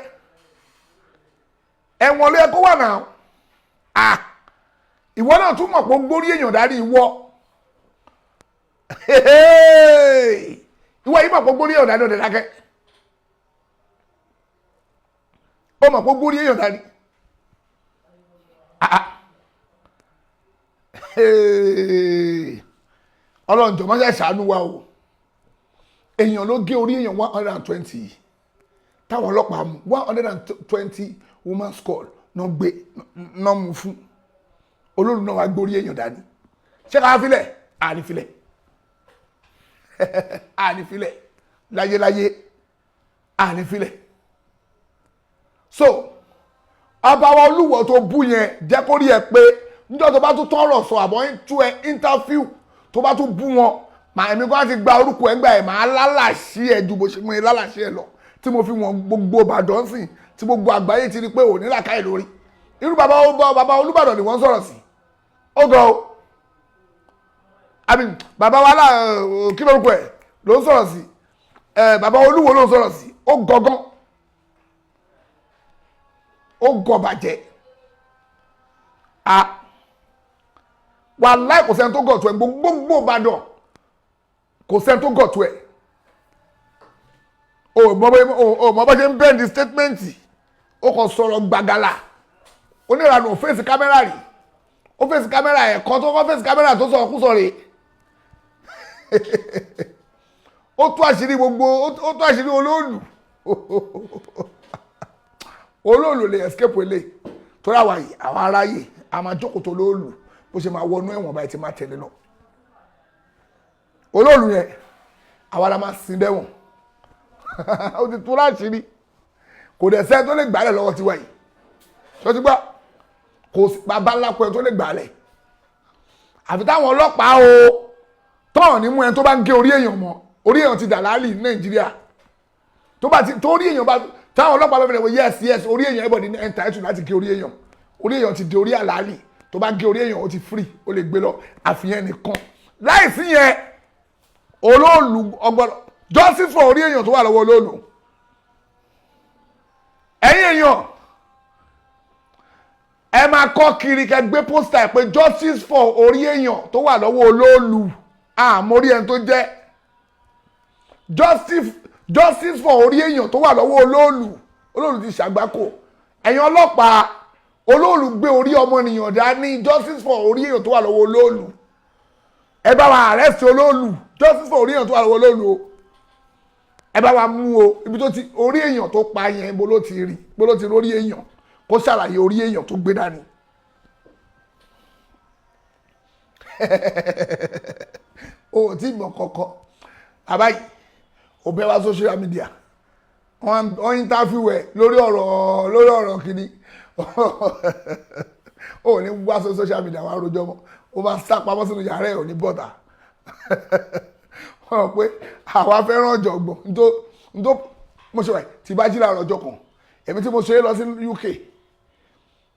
ẹ̀wọ̀n lé ẹ̀ kó wà náà ìwọ náà tún mọ̀ pé ó ń gbórí èèyàn dárí ìwọ ìwọ yìí mọ̀ pé ó gbórí èèyàn dárí ọ̀dẹ̀ dákẹ́ ó mọ̀ pé ó gbórí èèyàn dárí ọlọ́run jọ̀ọ́ má ṣe ṣàánú wa o èèyàn ló gé orí èèyàn 120 táwọn ọlọ́pàá mú 120 woman skull náà gbé náà mú fún olóòlù náà wá gbórí èèyàn dání ṣé ká filẹ̀ àní filẹ̀ àní filẹ̀ láyéláyé àní filẹ̀ so ọba wa Olúwo tó bú yẹn jẹ́ kó rí ẹ pé níjọ́ tó bá tún tọrọ sọ àbọ̀ tú ẹ interview tó bá tún bú wọn màá èmi kó láti gba orúkọ ẹ gbà ẹ màá lálàṣí ẹ ju bó ṣe mú ẹ lálàṣí ẹ lọ tí mo fi wọn gbogbo Ìbàdàn sìn tí gbogbo àgbáyé ti rí pé òní làkàyè lórí irú bàbá Olúbàdàn ni wọ́n sọ̀rọ̀ sí ó gan o àbí bàbá wa là kí lórúkọ ẹ ló ń sọ̀rọ̀ sí bàbá Olúwo ló ń sọ̀rọ̀ sí ó gangan ó gọ̀ bàjẹ́ wàláì kò sẹ́ni tó gọ̀ tó ẹ gbogbo Ìbàdàn kò sẹ́ni tó gọ̀ tó ẹ o mọ bá ṣe ń bẹ́ẹ̀ di statementi ó kàn sọ̀rọ̀ gbàgàlà oníranù ò fèsì kámẹ́rà rí ó fèsì kámẹ́rà ẹ̀kọ́ tó kọ́ fèsì kámẹ́rà tó sọ̀rọ̀ kú sọ̀rọ̀ ó tú àṣírí gbogbo ó tú àṣírí olóòlù olóòlù lè escape eléyìí torí àwọn aráyè a máa jókòó tó olóòlù bó ṣe máa wọnú ẹ̀wọ̀n báyìí ti máa tẹ̀lé lọ olóòlù yẹn àwa la máa sin dẹ́wọ̀n ó ti tú láṣírí kò dẹ̀ sẹ́ tó lè gbálẹ̀ lọ́wọ́ tiwa yìí tó ti gbọ́ kò bàbá ńlá pẹ́ tó lè gbálẹ̀ àfi táwọn ọlọ́pàá o tọ́ọ̀ ní mú ẹni tó bá ń gé orí èèyàn mọ́ orí èèyàn ti dàlálì ní Nàìjíríà tó orí èèyàn bá táwọn ọlọ́pàá bá bẹ̀rẹ̀ wọ yes orí èèyàn ẹ̀bọ̀ ní entitled láti gé orí èèyàn orí èèyàn ti di orí àlálì tó bá gé orí èèyàn ó ti free ó lè gbé lọ àfihàn nìkan láì sí yẹn olóòlù ọgbọ́dọ̀ justice for orí èèyàn tó wà lọ́wọ́ olóòlù ẹ̀yin èèyàn ẹ máa kọ́ kiri kẹ́ gbé pósítà pé justice for orí èèyàn tó wà lọ́wọ́ olóòlù àmórí ẹni tó jẹ́ justice for orí èèyàn tó wà lọ́wọ́ olóòlù ti ṣàgbákò ẹ̀yin ọlọ́pàá olóòlù gbé orí ọmọnìyàn dání justice for orí èèyàn tó wà lọ́wọ́ olóòlù ẹ bá wa arrest olóòlù justice for orí èèyàn tó wà lọ́wọ́ olóòlù o ẹ bá wa mú o ibi tó ti orí èèyàn tó pa yẹn bó ló ti rí orí èèyàn kó ṣàlàyé orí èèyàn tó gbé dání o tí mọ̀ kọ́kọ́ àbáyé o bẹ́ wá social media wọ́n interview ẹ̀ lórí ọ̀rọ̀ kìíní o ní wá social media wá rojọ́ mọ́ o máa sá pamọ́ sínú yàrá ẹ̀ ò ní bọ́tà wọ́n pé àwa fẹ́ràn ọ̀jọ̀gbọ́n ntó mo ṣe wà tí bá jí láàárọ̀ ọjọ́ kan èmi tí mo ṣe é lọ sí UK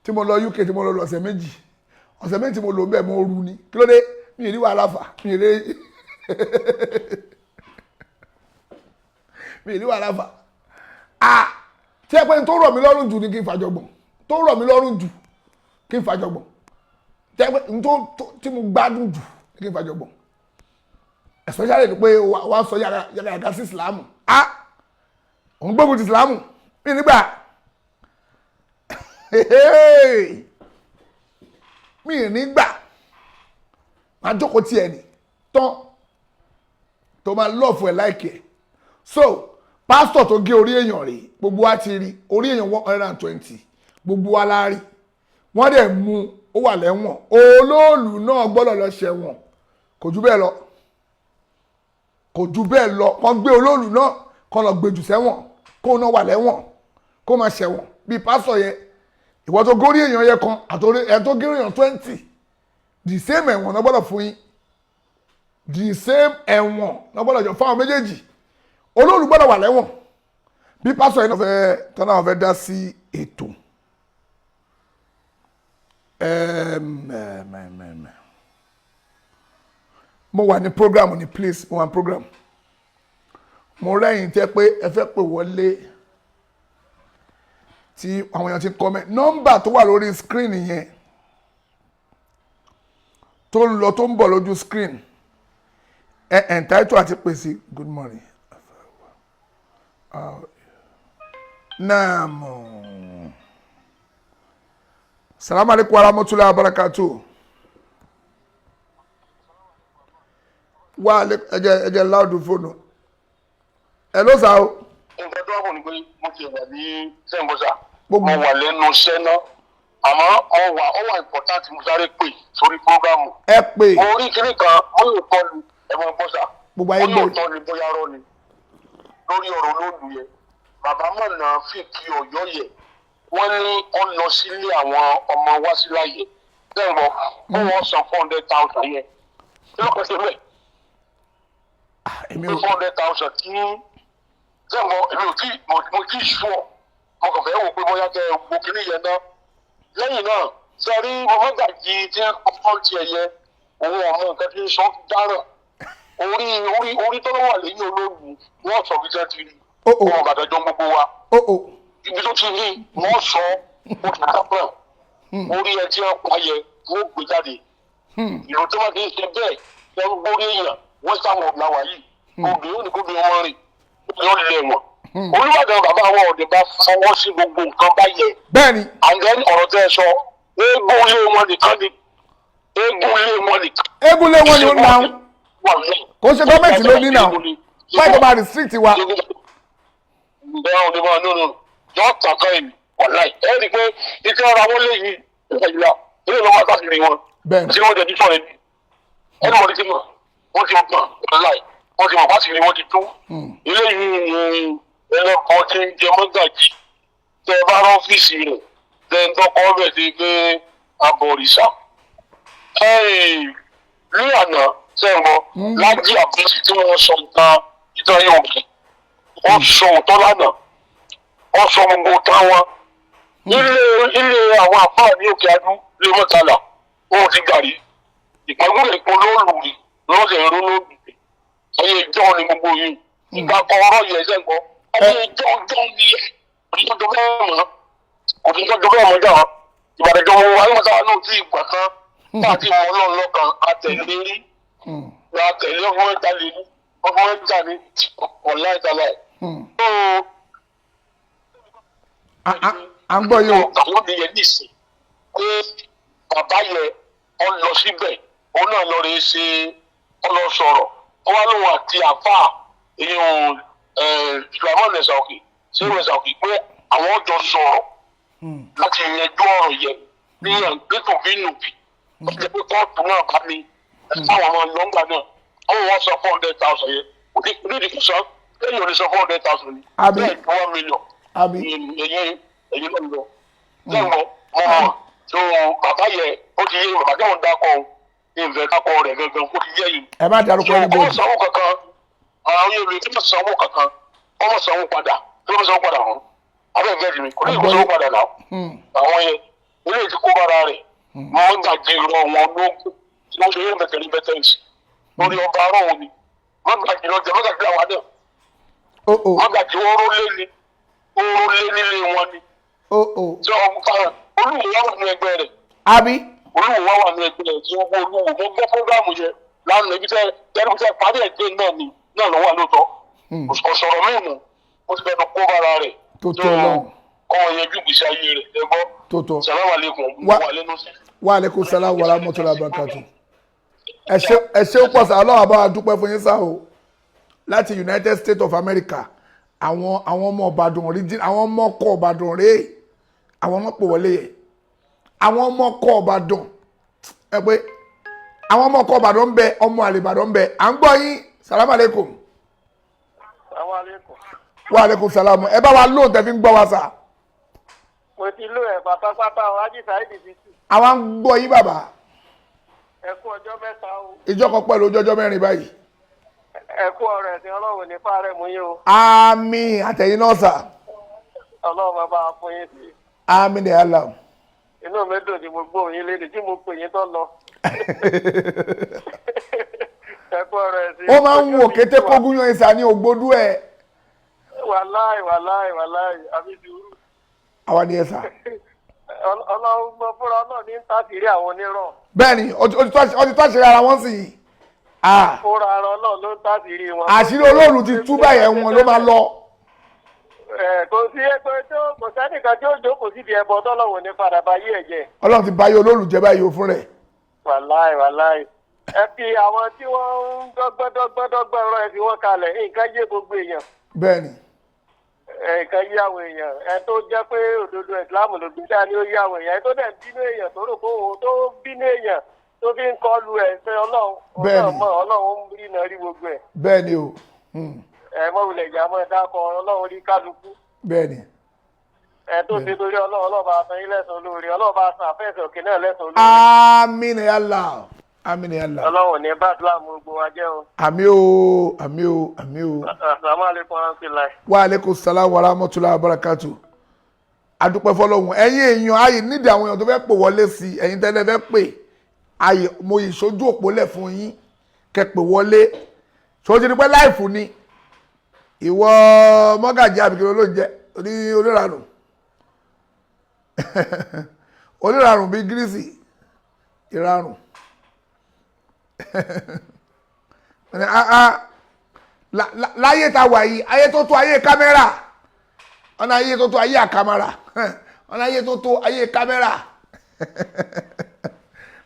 tí mo lọ UK tí mo lọ ọ̀sẹ̀ méjì tí mo lò ń bẹ̀ mo ru ni kí ló dé mi ì rí wàhálà fà mi ì rí wàhálà fà tí ẹ pé tó rọ̀ mí lọ́rùn jù ni kí n fàjọgbọ̀n tó rọ̀ mí lọ́rùn jù kí n fàjọgbọ̀n tí ẹ pé tí mo gbádùn jù ni kí n fàjọgbọ̀n especially pé wàá sọ yàgàyàgà sí ìsìlámù òun gbógun ti ìsìlámù mi nígbà mi nígbà máa jókòó tiẹ̀ ní tán tó máa lọ́ọ̀fù ẹ̀ láìkẹ́ so pásítọ̀ tó gé orí èèyàn rèé gbogbo wa ti rí orí èèyàn 120 gbogbo wa la rí wọ́n dẹ̀ mú ó wà lẹ́wọ̀n olóòlù náà gbọ́dọ̀ lọ ṣẹ̀wọ̀n kò jù bẹ́ẹ̀ lọ kàn gbé olóòlù náà kàn lọ gbé jù sẹ́wọ̀n kó náà wà lẹ́wọ̀n kó máa ṣẹ̀wọ̀n bíi pásítọ̀ yẹn ìwọ tó górí èèyàn yẹn kan àtòrí ẹ̀ tó górí èèyàn 20 the same ẹ̀wọ̀n náà gbọ́dọ̀ fún yín the same ẹ̀wọ̀n náà gbọ́dọ̀ jọ fáwọn méjèèjì olóòlù gbọ́dọ̀ wà lẹ́wọ̀n bí pásítọ̀ yẹn tọ́nà fẹ́ dá sí ètò mo wà ní program ní place mo wà ní program mo rẹ́yìn tẹ́ pé ẹ fẹ́ pè wọlé tí àwọn èèyàn ti comment nọ́mbà tó wà lórí screen yẹn tó ń lọ tó ń bọ̀ lójú screen entitled àti pèsè good morning naam salamu alaikum warahmatullahi wabarakatuh wa ẹjẹ láòdù fóònù ẹ ló sá o.
nǹkan tó wà kò ní pé mo ti wà ní sẹ́ńbọ́sà mo wà lẹ́nu iṣẹ́ náà àmọ́ ó wà important mo sáré pè sórí prógámù.
ẹ pè
mo rí kiri kan mo yóò tọ́ ni ẹ̀wọ̀n gbọ́sà
gbogbo ayé
mo
gbọ́
yóò tọ́ ni bóyá rọ́ ni lórí ọ̀rọ̀ olóòlù yẹn bàbá mọ̀nà fìkì ọ̀yọ́ yẹ wọ́n ní ó lọ sílé àwọn ọmọ wá sí láyé bẹ́ẹ̀ lọ kó wọ́n san 400,000 yẹn kí ló kọ́ sí bẹ́ẹ̀
èmi
pé
ò
400,000 tí sẹ́wọ̀n èmi ò tí mo tí sùọ́ mo kàn fẹ́ wò pé bóyá kẹ́ ẹ wo kiri yẹn náà lẹ́yìn náà sẹ́rí mọ́gàjì tí ọkọ̀ tiẹ̀ yẹ òun ọmọ nǹkan tí ń sọ dáràn orí tó wà lẹ́yìn olóògùn wọ́n sọ bí sẹ́ẹ̀ ti rí ọmọ ìbàdàjọ́ gbogbo wa ibi tó ti rí wọ́n sọ ó ti dábọ̀ orí ẹ tí wọ́n pa yẹ wọ́n gbé jáde ìlú tó bá ti ń ṣe bẹ́ẹ̀ lẹ́nu gbórí èèyàn wọ́n sáwọn ọ̀gá wa yìí obìnrin ò ní kó bí wọ́n rìn yóò lé wọn. Olúbàdàn bàbá àwọn ọ̀dẹ̀ bá fọwọ́ sí gbogbo nǹkan báyẹn.
bẹ́ẹ̀ni
And then ọ̀rọ̀ tẹ́ ẹ sọ eégún ilé wọn nìkan ni eégún ilé wọn nìkan.
eégún lé wọn ni ó ń náà kò ṣe gọ́ọ̀mẹ̀ntì ló ní náà wọ́n ìjọba restrict wa.
bẹ́ẹ̀ ò ní máa nínú yọ tàkàn ẹ̀ wàláì ẹ̀ rí i pé ìtẹ́ ara wọn lè yí ìgbàlá ilé ìlọ́wọ́ àtàkìrì wọn
bẹ́ẹ̀ni
tí wọ́n jẹ́ nítorí ẹni ẹni wọ́n ti mọ̀ wọ́n ti mọ̀ wàláì wọ́n ti mọ̀ pàṣírí wọ́n ti tú ilé yìí ni ẹlẹ́kọ̀ọ́ tí ń jẹ mọ́gàjì tẹ bá rọ́fíìsì rẹ̀ tẹ ń tọ́kọ́ bẹ̀ sí pé abọ̀rìṣà. ní àná sẹ́wọ̀n lájí àbẹ̀sí tí wọ́n sọ ìtàn yóò bí wọ́n sọ òótọ́ lánàá wọ́n sọ gbogbo táwọn ilé àwọn àfáà ní òkè adú lé mọ́tàlá wọn ti gàrí ìpàgọ́ èpo lóòlù rí lọ́sẹ̀ ìró lóòlù ayé ìjọ ni gbogbo yìí ìgbà kan ọ̀rọ̀ yẹn sẹ́gbọ́n ayé ìjọ ni òtítọ́jọ́ bẹ́ẹ̀ mọ́ òtítọ́jọ́ bẹ́ẹ̀ mọ́ jà wọ́n ìbàdàjọ́ wọn wáyé wọn sábà náà tí ìgbà kan láti mọ ọlọ́run lọ́kàn àtẹ̀lé rí àtẹ̀lé ọgbọ́n ẹ̀ta lè ní ọgbọ́n ẹ̀ta ní ọ̀la ẹ̀ta láì.
à ń gbọ́ yìí o.
àwọn ènìyàn nìsín pé bàbá yẹn ọ lọ síbẹ̀ òun náà lọ rè é ṣe ọlọ́sọ̀rọ̀ ó wá lóun àti àfà èèyàn Sulaiman Ẹ̀sàòkè sẹ́wọ̀n Ẹ̀sàòkè pé àwọn ọjọ́ sọ̀rọ̀ láti yanjú ọ̀rọ̀ yẹn ní nítòbínúbí ó jẹ́ pé kóòtù náà bá mi táwọn ọmọ lọ́ngbà náà àwọn wọn sọ 400,000 yẹn onídìí kò sọ lẹ́yìn òní sọ 400,000 ni bẹ́ẹ̀ ni 1 million èyí ló ń lọ lẹ́wọ̀n mọ́ tó bàbá yẹn ó ti yé bàbá tí wọ́n dákọ̀ ìfẹ́ dákọ̀ rẹ̀ gangan ó ti yé yìí.
ẹ má darúkọ ní bòójì.
ọmọ sanwó kankan àwọn yóò rí tí wọ́n sanwó kankan ọmọ sanwó padà tí wọ́n sanwó padà hàn abẹ́ ìgbẹ́ mi kò ní ìkó sanwó padà náà àwọn yẹn ilé ti kó bára rẹ̀ wọ́n ń gbàgbé lọ wọn lóògùn tí wọ́n ṣe yé bẹ̀tẹ̀ ní bẹ́tẹ̀ǹsì lórí ọba arọ́ òní wọ́n gbàgbé lọ jẹ́ wọ́n gbàgbé àwọn àdé wọ́n gbàgbé wọ́n rólé nílé wọn ni tí olúwo wà ní ẹgbẹ́ rẹ̀.
àbí.
olúwo wà ní ẹgbẹ́ rẹ̀ tí ó gbọ́ olúwo mo gbọ́ fúgàmù yẹn lánàá ibi tẹ́ tẹ́lifíṣẹ́ parí ẹ̀gbẹ́ náà ni náà lọ́wọ́ lóòótọ́. ọ̀sọ̀rọ̀ mímu ó ti fẹ́ẹ́ kó bára rẹ̀.
tó tó lọ.
kọ́ ọ yẹjú gbèsè ayé rẹ̀ ẹ gbọ́.
tó tó.
salamu aleykum wà lẹ́nu sí.
wa aleykum salaam wa rahmatullahi wa barakatuh. ẹ ṣé ó pọ̀ sá ọlọ́run àbá wa dúpẹ́ fún yín sá o láti United States of America àwọn ọmọ Ìbàdàn origin àwọn ọmọ ọkọ Ìbàdàn rèé àwọn ọmọ pò wọlé yẹ àwọn ọmọ ọkọ Ìbàdàn ẹ pé àwọn ọmọ ọkọ Ìbàdàn ń bẹ ọmọ àlè Ìbàdàn ń bẹ à ń gbọ́ yín salamu aleykum. wa aleykum salaam ẹ bá wa lóun tẹ́ fi ń gbọ́ wa sà.
mo ti lò ẹ̀ pátápátá wájú sáìdì títì.
àwa ń gbọ́ yín bàbá.
ẹ kú ọjọ́ mẹ́ta o.
ìjọ kan pẹ̀lú ọjọ́ mẹ́rin báyìí.
ẹ kú ọ̀rọ̀ ẹ̀sìn Ọlọ́run ní fáre mú yín o.
àmín àtẹ̀yìn náà sà.
Ọlọ́run bàbá fún yín sí.
àmín ní Allah.
inú mi dùn tí mo gbọ́ yín lédè tí mo pè yín tó lọ. ẹ kú ọ̀rọ̀ ẹ̀sìn.
ó máa ń wò kété kógún yan ìsà ní ògbódú ẹ̀.
wàláì àbí dùúrù.
àwa ni ẹ sà.
Ọlọ́run gbọ́ fúnra náà ní tàṣírí àwọn onírọ̀.
bẹ́ẹ̀ni ó ti tó àṣírí ara wọn sì.
fúnra ara náà ló ń tàṣírí wọn.
àṣírí olóòlù ti tú báyẹn wọn ló máa lọ.
kò sí ẹgbẹ́ tó kò sẹ́nìkan tí ó jókòó síbi ẹbọ tọ́lọ́wọ́ ní padà bá yí ẹ̀jẹ̀.
Ọlọ́run ti báyé olóòlù jẹ́ báyìí o fún rẹ̀.
wàláì ẹ fi àwọn tí wọ́n ń dọ́gbọ́dọ́gbọ́dọ́gbọ́ ọ̀rọ̀ ẹ fi wọ́n kalẹ̀ nǹkan yé gbogbo èèyàn.
bẹ́ẹ̀ni.
nǹkan yí àwọn èèyàn ẹ tó jẹ́ pé òdodo ìsìlámù ló gbé dání ó yí àwọn èèyàn ẹ tó dẹ̀ ń bínú èèyàn tó rò pé òun tó bínú èèyàn tó fi ń kọlu ẹ̀sìn ọlọ́run ọlọ́run ń rí náà rí gbogbo ẹ̀.
bẹ́ẹ̀ ni o.
mọ̀wulẹ̀ ìjà mọ́ ẹ̀dá kan ọlọ́run rí kálukú.
bẹ́ẹ̀ ni.
ẹ tó ṣe torí ọlọ́run bá san yín lẹ́san olóore ọlọ́run bá san àfẹ́sẹ̀ òkè náà lẹ́san olóore.
àmín ya Allah. àmín ya Allah.
ọlọ́run ní bá ìsìlámù gbogbo wa jẹ́ o.
àmín o àmín o àmín o.
assalamu alaikum warahmatullahi.
wa aleykum salaam wa rahmatullahi wa barakatu. adúpẹ́ fọlọ́hún ẹ̀yin èèyàn ayé nídìí àwọn èèyàn tó fẹ́ pè wọlé sí ẹ̀yin tẹ́lẹ̀ fẹ́ pè ayé mo ìṣojú òpó lẹ̀ fún yín kẹ́ pè wọlé ṣòwò ti pẹ́ láìfù ni ìwọ mọ́gàjì àbíkiri ló jẹ́ oníranù oníranù bíi gírísì ìranù láyé ta wà yìí ayé tó tó ayé kámẹ́rà ọ̀nà ayé tó tó ayé àkàmàrà ọ̀nà ayé tó tó ayé kámẹ́rà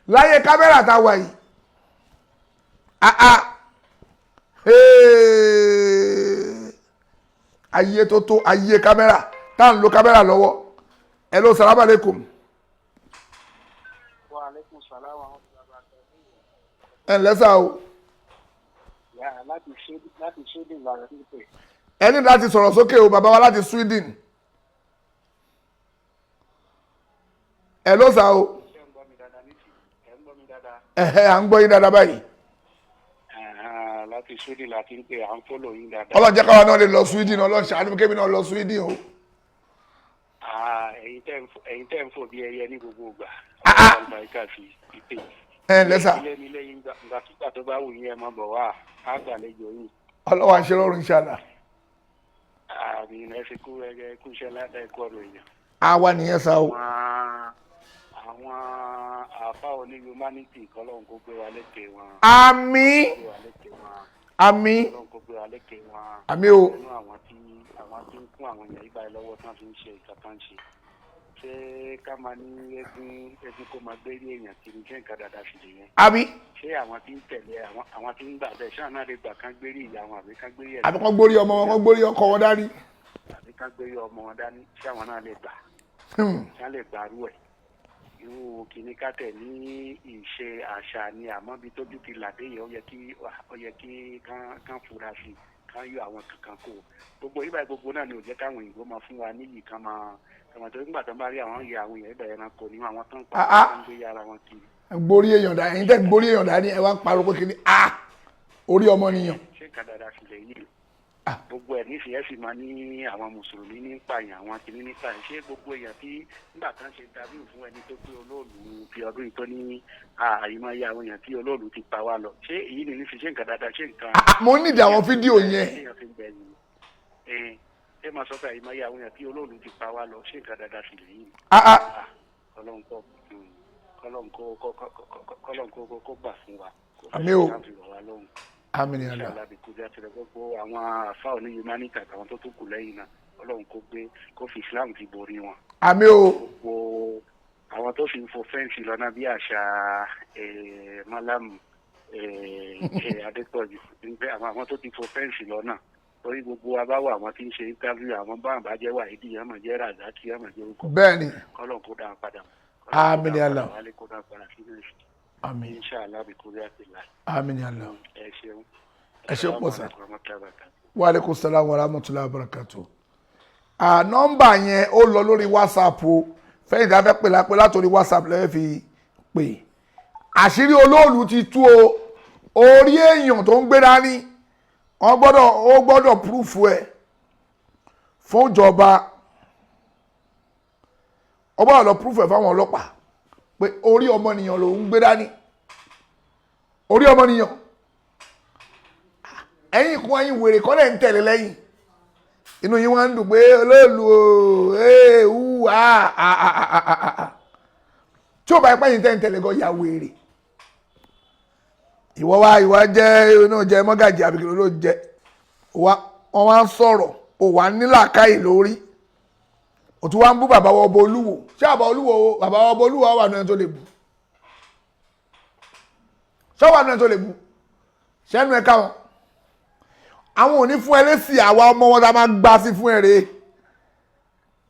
láyé kámẹ́rà ta wà yìí ayé tó tó ayé kámẹ́rà tá à ń lo kámẹ́rà lọ́wọ́ hello salaam aleykum.
wa aleykum salaam wa rahmatullahi.
ẹ ǹlẹ́ sà o.
láti Sweden làwọn ti pè.
ẹni láti sọ̀rọ̀ sókè o bàbá wa láti Sweden. ẹ ló sà o. à ń gbọ́ yín dáadáa báyìí.
láti Sweden láti ń pè à ń fọ́lọ̀ yín dáadáa.
ọlọ́jẹ́ káwa náà lè lọ Sweden ọlọ́ṣà àdúgbò kébì náà lọ Sweden o.
ẹ̀yin tẹ́ ń fò bí ẹyẹ ní gbogbo ìgbà. àlùbáríkà fi ìpè.
ẹ ǹlẹ́ sà.
ilé mi lẹ́yìn ìgbàkúgbà tó bá wù yín ẹ máa bọ̀ wá á gbàlejò yín.
ọlọ́wà ṣe rọrùn inshallah.
àmì ẹ fi kú ẹgẹ kú iṣẹ́ ládàá ẹ̀kọ́ ọ̀rọ̀ èèyàn.
àwa nìyẹn sá o.
àwọn àfa oní humanity kọ́lọ́hún kó gbé wa lékè wọn.
àmín àmín
kọ́lọ́hún kó gbé wa lékè wọn.
àmín o.
nínú àwọn tí ń kún àwọn èèyàn ìgbà lọ́wọ́ tí wọ́n fi ń ṣe ìkàtà ń ṣe. ṣé ká máa ní eégún kó máa gbé rí èèyàn kiri jẹ́ nǹkan dáadáa fi lè yẹn.
àbí.
ṣé àwọn tí ń tẹ̀lé àwọn tí ń gbà bẹ́ẹ̀ ṣáà náà lè gbà kán gbé rí ìyá wọn àbí kán gbé rí ẹ̀.
àbí kán gbórí ọmọ wọn kán gbórí ọkọ wọn dání.
àbí kán gbé rí ọmọ wọn dání ṣé àwọn náà lè gbà. ṣá lè gbàrú ẹ̀. irú kìíní ká tẹ̀ ní ìṣe àṣà ni àmọ́ bí tóbi ti làdé yìí ó yẹ kí kán fura sí i kán yọ àwọn kankan kó gbogbo ibà gbogbo náà ni ò jẹ́ káwọn òyìnbó máa fún wa níyì kan máa tọmọ tó nígbà tó ń bá rí àwọn yẹ àwọn èèyàn ìbẹ̀rẹ̀ náà kò ní àwọn tó ń pa àwọn tó ń gbé yàrá wọn kiri.
gborí èèyàn dání ẹ̀yin tẹ́ gborí èèyàn dání ẹ wá ń pariwo pé kí ni orí ọmọ nìyàn.
ṣé nǹkan dáadáa fi lè yí gbogbo ẹ̀ nífẹ̀ẹ́ sì máa ní àwọn mùsùlùmí ní pààyàn àwọn kìíní ní pààyàn ṣé gbogbo èèyàn tí nígbà kan ṣe dàbí fún ẹni tó pé olóòlù fi ọdún ìtọ́ ní àyèmáyé àwọn èèyàn tí olóòlù ti pa wá lọ ṣé èyí ni nífi ṣé nǹkan dáadáa ṣé nǹkan.
mo nídìí àwọn fídíò yẹn.
ṣé máa sọ pé àyèmáyé àwọn èèyàn tí olóòlù ti pa wá lọ ṣé nǹkan dáadáa fi lè yí. kọ́lọ́n kó gbà fún wa.
àmín o àmín ni àlá.
gbogbo àwọn àfa òní humanity àtàwọn tó kù lẹ́yìn náà ọlọ́run kó fi Islam ti borí wọn.
àmín o.
gbogbo àwọn tó fi ń fo fẹ́ǹsì lọ́nà bí àṣà Malam Adépọ̀jù àwọn tó ti fo fẹ́ǹsì lọ́nà torí gbogbo abáwọ̀ àwọn tí ń ṣe interview àwọn bá àbájẹ́ wà ìdí yẹn mọ̀ jẹ́ Razaki yẹn mọ̀ jẹ́ orúkọ.
bẹ́ẹ̀ni.
kọ́lọ́n kó dáa padà.
àmín ni àlá.
àmín. inshallah bí kúrẹ́ àtìlá.
àmín ni àlá.
ẹ ṣeun.
ẹ ṣe pọ̀ sá. wa aleykum salaam wa rahmatullahi wa barakatuh. nọ́mbà yẹn ó lọ lórí WhatsApp o fẹ́yìn tí a fẹ́ pè lápẹ́ látòrí WhatsApp lẹ́yìn fi pè. àṣírí olóòlù ti tú o orí èèyàn tó ń gbé dání ó gbọ́dọ̀ púrúfù ẹ̀ fún ìjọba ó gbọ́dọ̀ lọ púrúfù ẹ̀ fáwọn ọlọ́pàá pé orí ọmọnìyàn ló ń gbé dání orí ọmọnìyàn ẹ̀yin kún ẹ̀yin wèrè kọ́lẹ̀ ń tẹ̀lé lẹ́yìn inú yín wọ́n ń dùn pé olóòlù tí ó bá ipá yìí tẹ́ ń tẹ̀lé gan ya wèrè ìwọ jẹ́ náà jẹ́ mọ́gàjì àbíkìlì ló jẹ́ wọ́n wá ń sọ̀rọ̀ ó wà nílàkàyè lórí ó tún wá ń bú bàbá ọba olúwo ṣé bàbá ọba olúwo wà nínú ẹni tó lè bú ṣé wà nínú ẹni tó lè bú ṣẹ́nu ẹ̀ka wọn àwọn ò ní fún ẹ lésì àwa ọmọ wọn tá a máa gbá sí fún ẹ rèé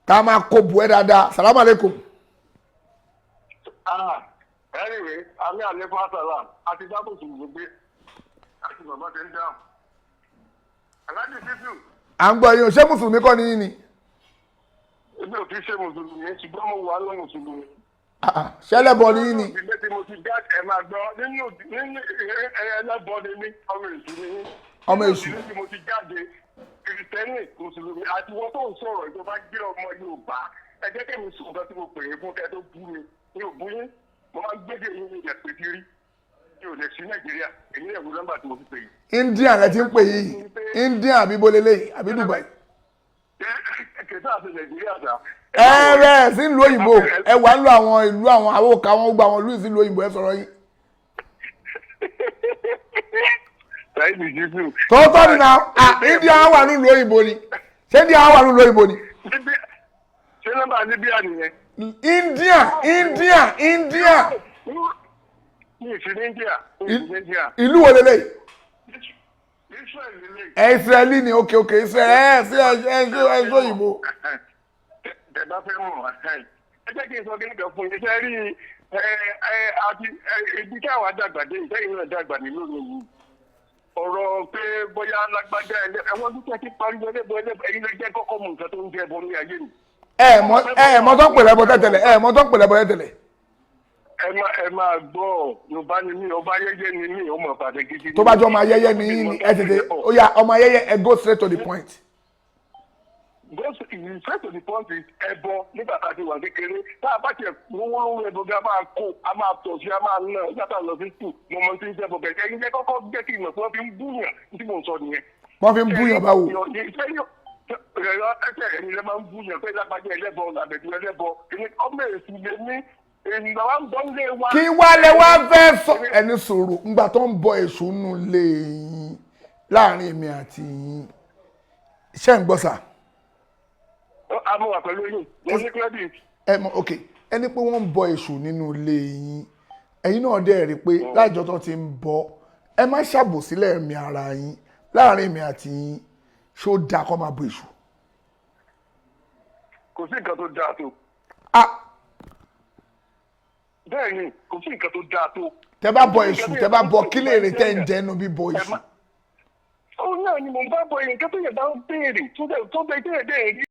tá a máa kó bu ẹ dáadáa salamu aleykum.
anyway àmì àlékún àsàlám àti dábò tó gbogbo àti bàbá tẹ ń dáhùn. aláàjì fífù.
à ń gbọ́ yín o ṣé mùsùlùmí kọ́ ni yín ni.
ebi ò kì í ṣe mùsùlùmí ṣùgbọ́n mo wà lọ mùsùlùmí.
ṣẹlẹ́bọ ni yín ni.
ìgbẹ́ tí mo ti dá ẹ̀ máa gbọ́ nínú ẹlẹ́bọ ni mí ọmọ èṣù ni mí.
ọmọ èṣù.
nínú tí mo ti jáde kìrìtẹ́nì mùsùlùmí àti wọ́n tó ń sọ̀rọ̀ ìjọba gbé ọmọ Yorùbá ẹ jẹ́ kí mi sùn nǹkan tí mo pè é fún kẹ́ tó bú mi mi ò bú yín mo máa ń gbédè yín ní ìjẹ́ pé kiri mi ò lè sí Nàìjíríà èyí lè wo nọ́mbà tí mo fi pè yìí.
India rẹ ti ń pè yìí India àbí bolele àbí Dubai.
kẹsà àti Nàìjíríà sá.
ẹ sí ìlú òyìnbó ẹ wà ń lo àwọn ìlú àwọn àwòká wọn gba àwọn ìlú ìsìlú òyìnbó ẹ sọ̀rọ̀ yín. tòótọ́ ni náà India wà nílùú òyìnbó ni ṣé India wà nílùú òyìnbó ni.
ṣé nọ́mbà Libya nìyẹn.
India
ní ìṣẹ̀lẹ̀ India.
ìlú wo lélẹ̀. Israeli ni ok Israeli ẹ òyìnbó.
tẹ̀bá fẹ́ mọ̀ ẹ jẹ́ kí n sọ kíníkan fún yín ṣe rí àti ibi tí àwọn àdàgbà dé ìṣẹ́yìn náà dàgbà nílùú yìí ọ̀rọ̀ pé bóyá lágbájá ẹ̀wọ̀n dúkìá ti parí ẹlẹ́bọ ẹ̀yin lè jẹ́ kọ́kọ́ mú nǹkan tó ń jẹ́ ẹbọ ní ayé mi.
mọ tó ń pè lẹ́bọ tẹ́tẹ̀lẹ̀.
ẹ máa gbọ́ Yorùbá ni mí ọba ayẹyẹ ni mí ọmọ ìpàdé gidi.
tó bá jọ ọmọ ayẹyẹ ni yín ni ẹ tètè ó yá ọmọ ayẹyẹ ẹ go straight to the point.
Straight to the point is ẹbọ nígbà tá a ti wà kékeré tá a bá tiẹ̀ wọ́n ẹbọ bí a máa kó a máa tọ̀ sí a máa ná nígbà tá a lọ sí skul mo mọ tí ń jẹ́ bọ̀ bẹ̀rẹ̀ ẹ̀yin jẹ́ kọ́kọ́ jẹ́ kí ìmọ̀ tí wọ́n fi ń búyàn tí mò ń sọ nìyẹn.
wọ́n fi ń búyàn báwo.
ẹ̀yin lẹ́ máa ń búyàn pé lágbájá ẹlẹ́bọ làbẹ̀dù ẹlẹ́bọ ọmọ èsì lè ní ènìyàn wa ń bọ́ nílé wa.
kí wálé wá fẹ́ sọ ẹni sọ̀rọ̀ ńgbà tó ń bọ èṣù nù lé yín láàrin èmi àti yín ṣé ń gbọ́ sà.
àmọ́ wà pẹ̀lú yín mo ní credit.
ok ẹni pé wọ́n ń bọ èṣù nínú ilé yín ẹ̀yin náà dẹ̀ rí i pé láìjọ́ tó ti ń bọ ẹ má ṣàbòsílẹ̀ ẹ̀mí ara yín láàrin èmi àti yín ṣó dáa kó máa bọ èṣù.
kò sí nǹkan tó dáa tó. bẹ́ẹ̀ ni kò sí nǹkan tó dáa tó.
tẹ bá bọ èṣù tẹ bá bọ kílè rè tẹ ń jẹnu bí bọ èṣù.
ó náà ni mo bá bọ nǹkan tó yẹ bá ń béèrè tó bẹ dé rí.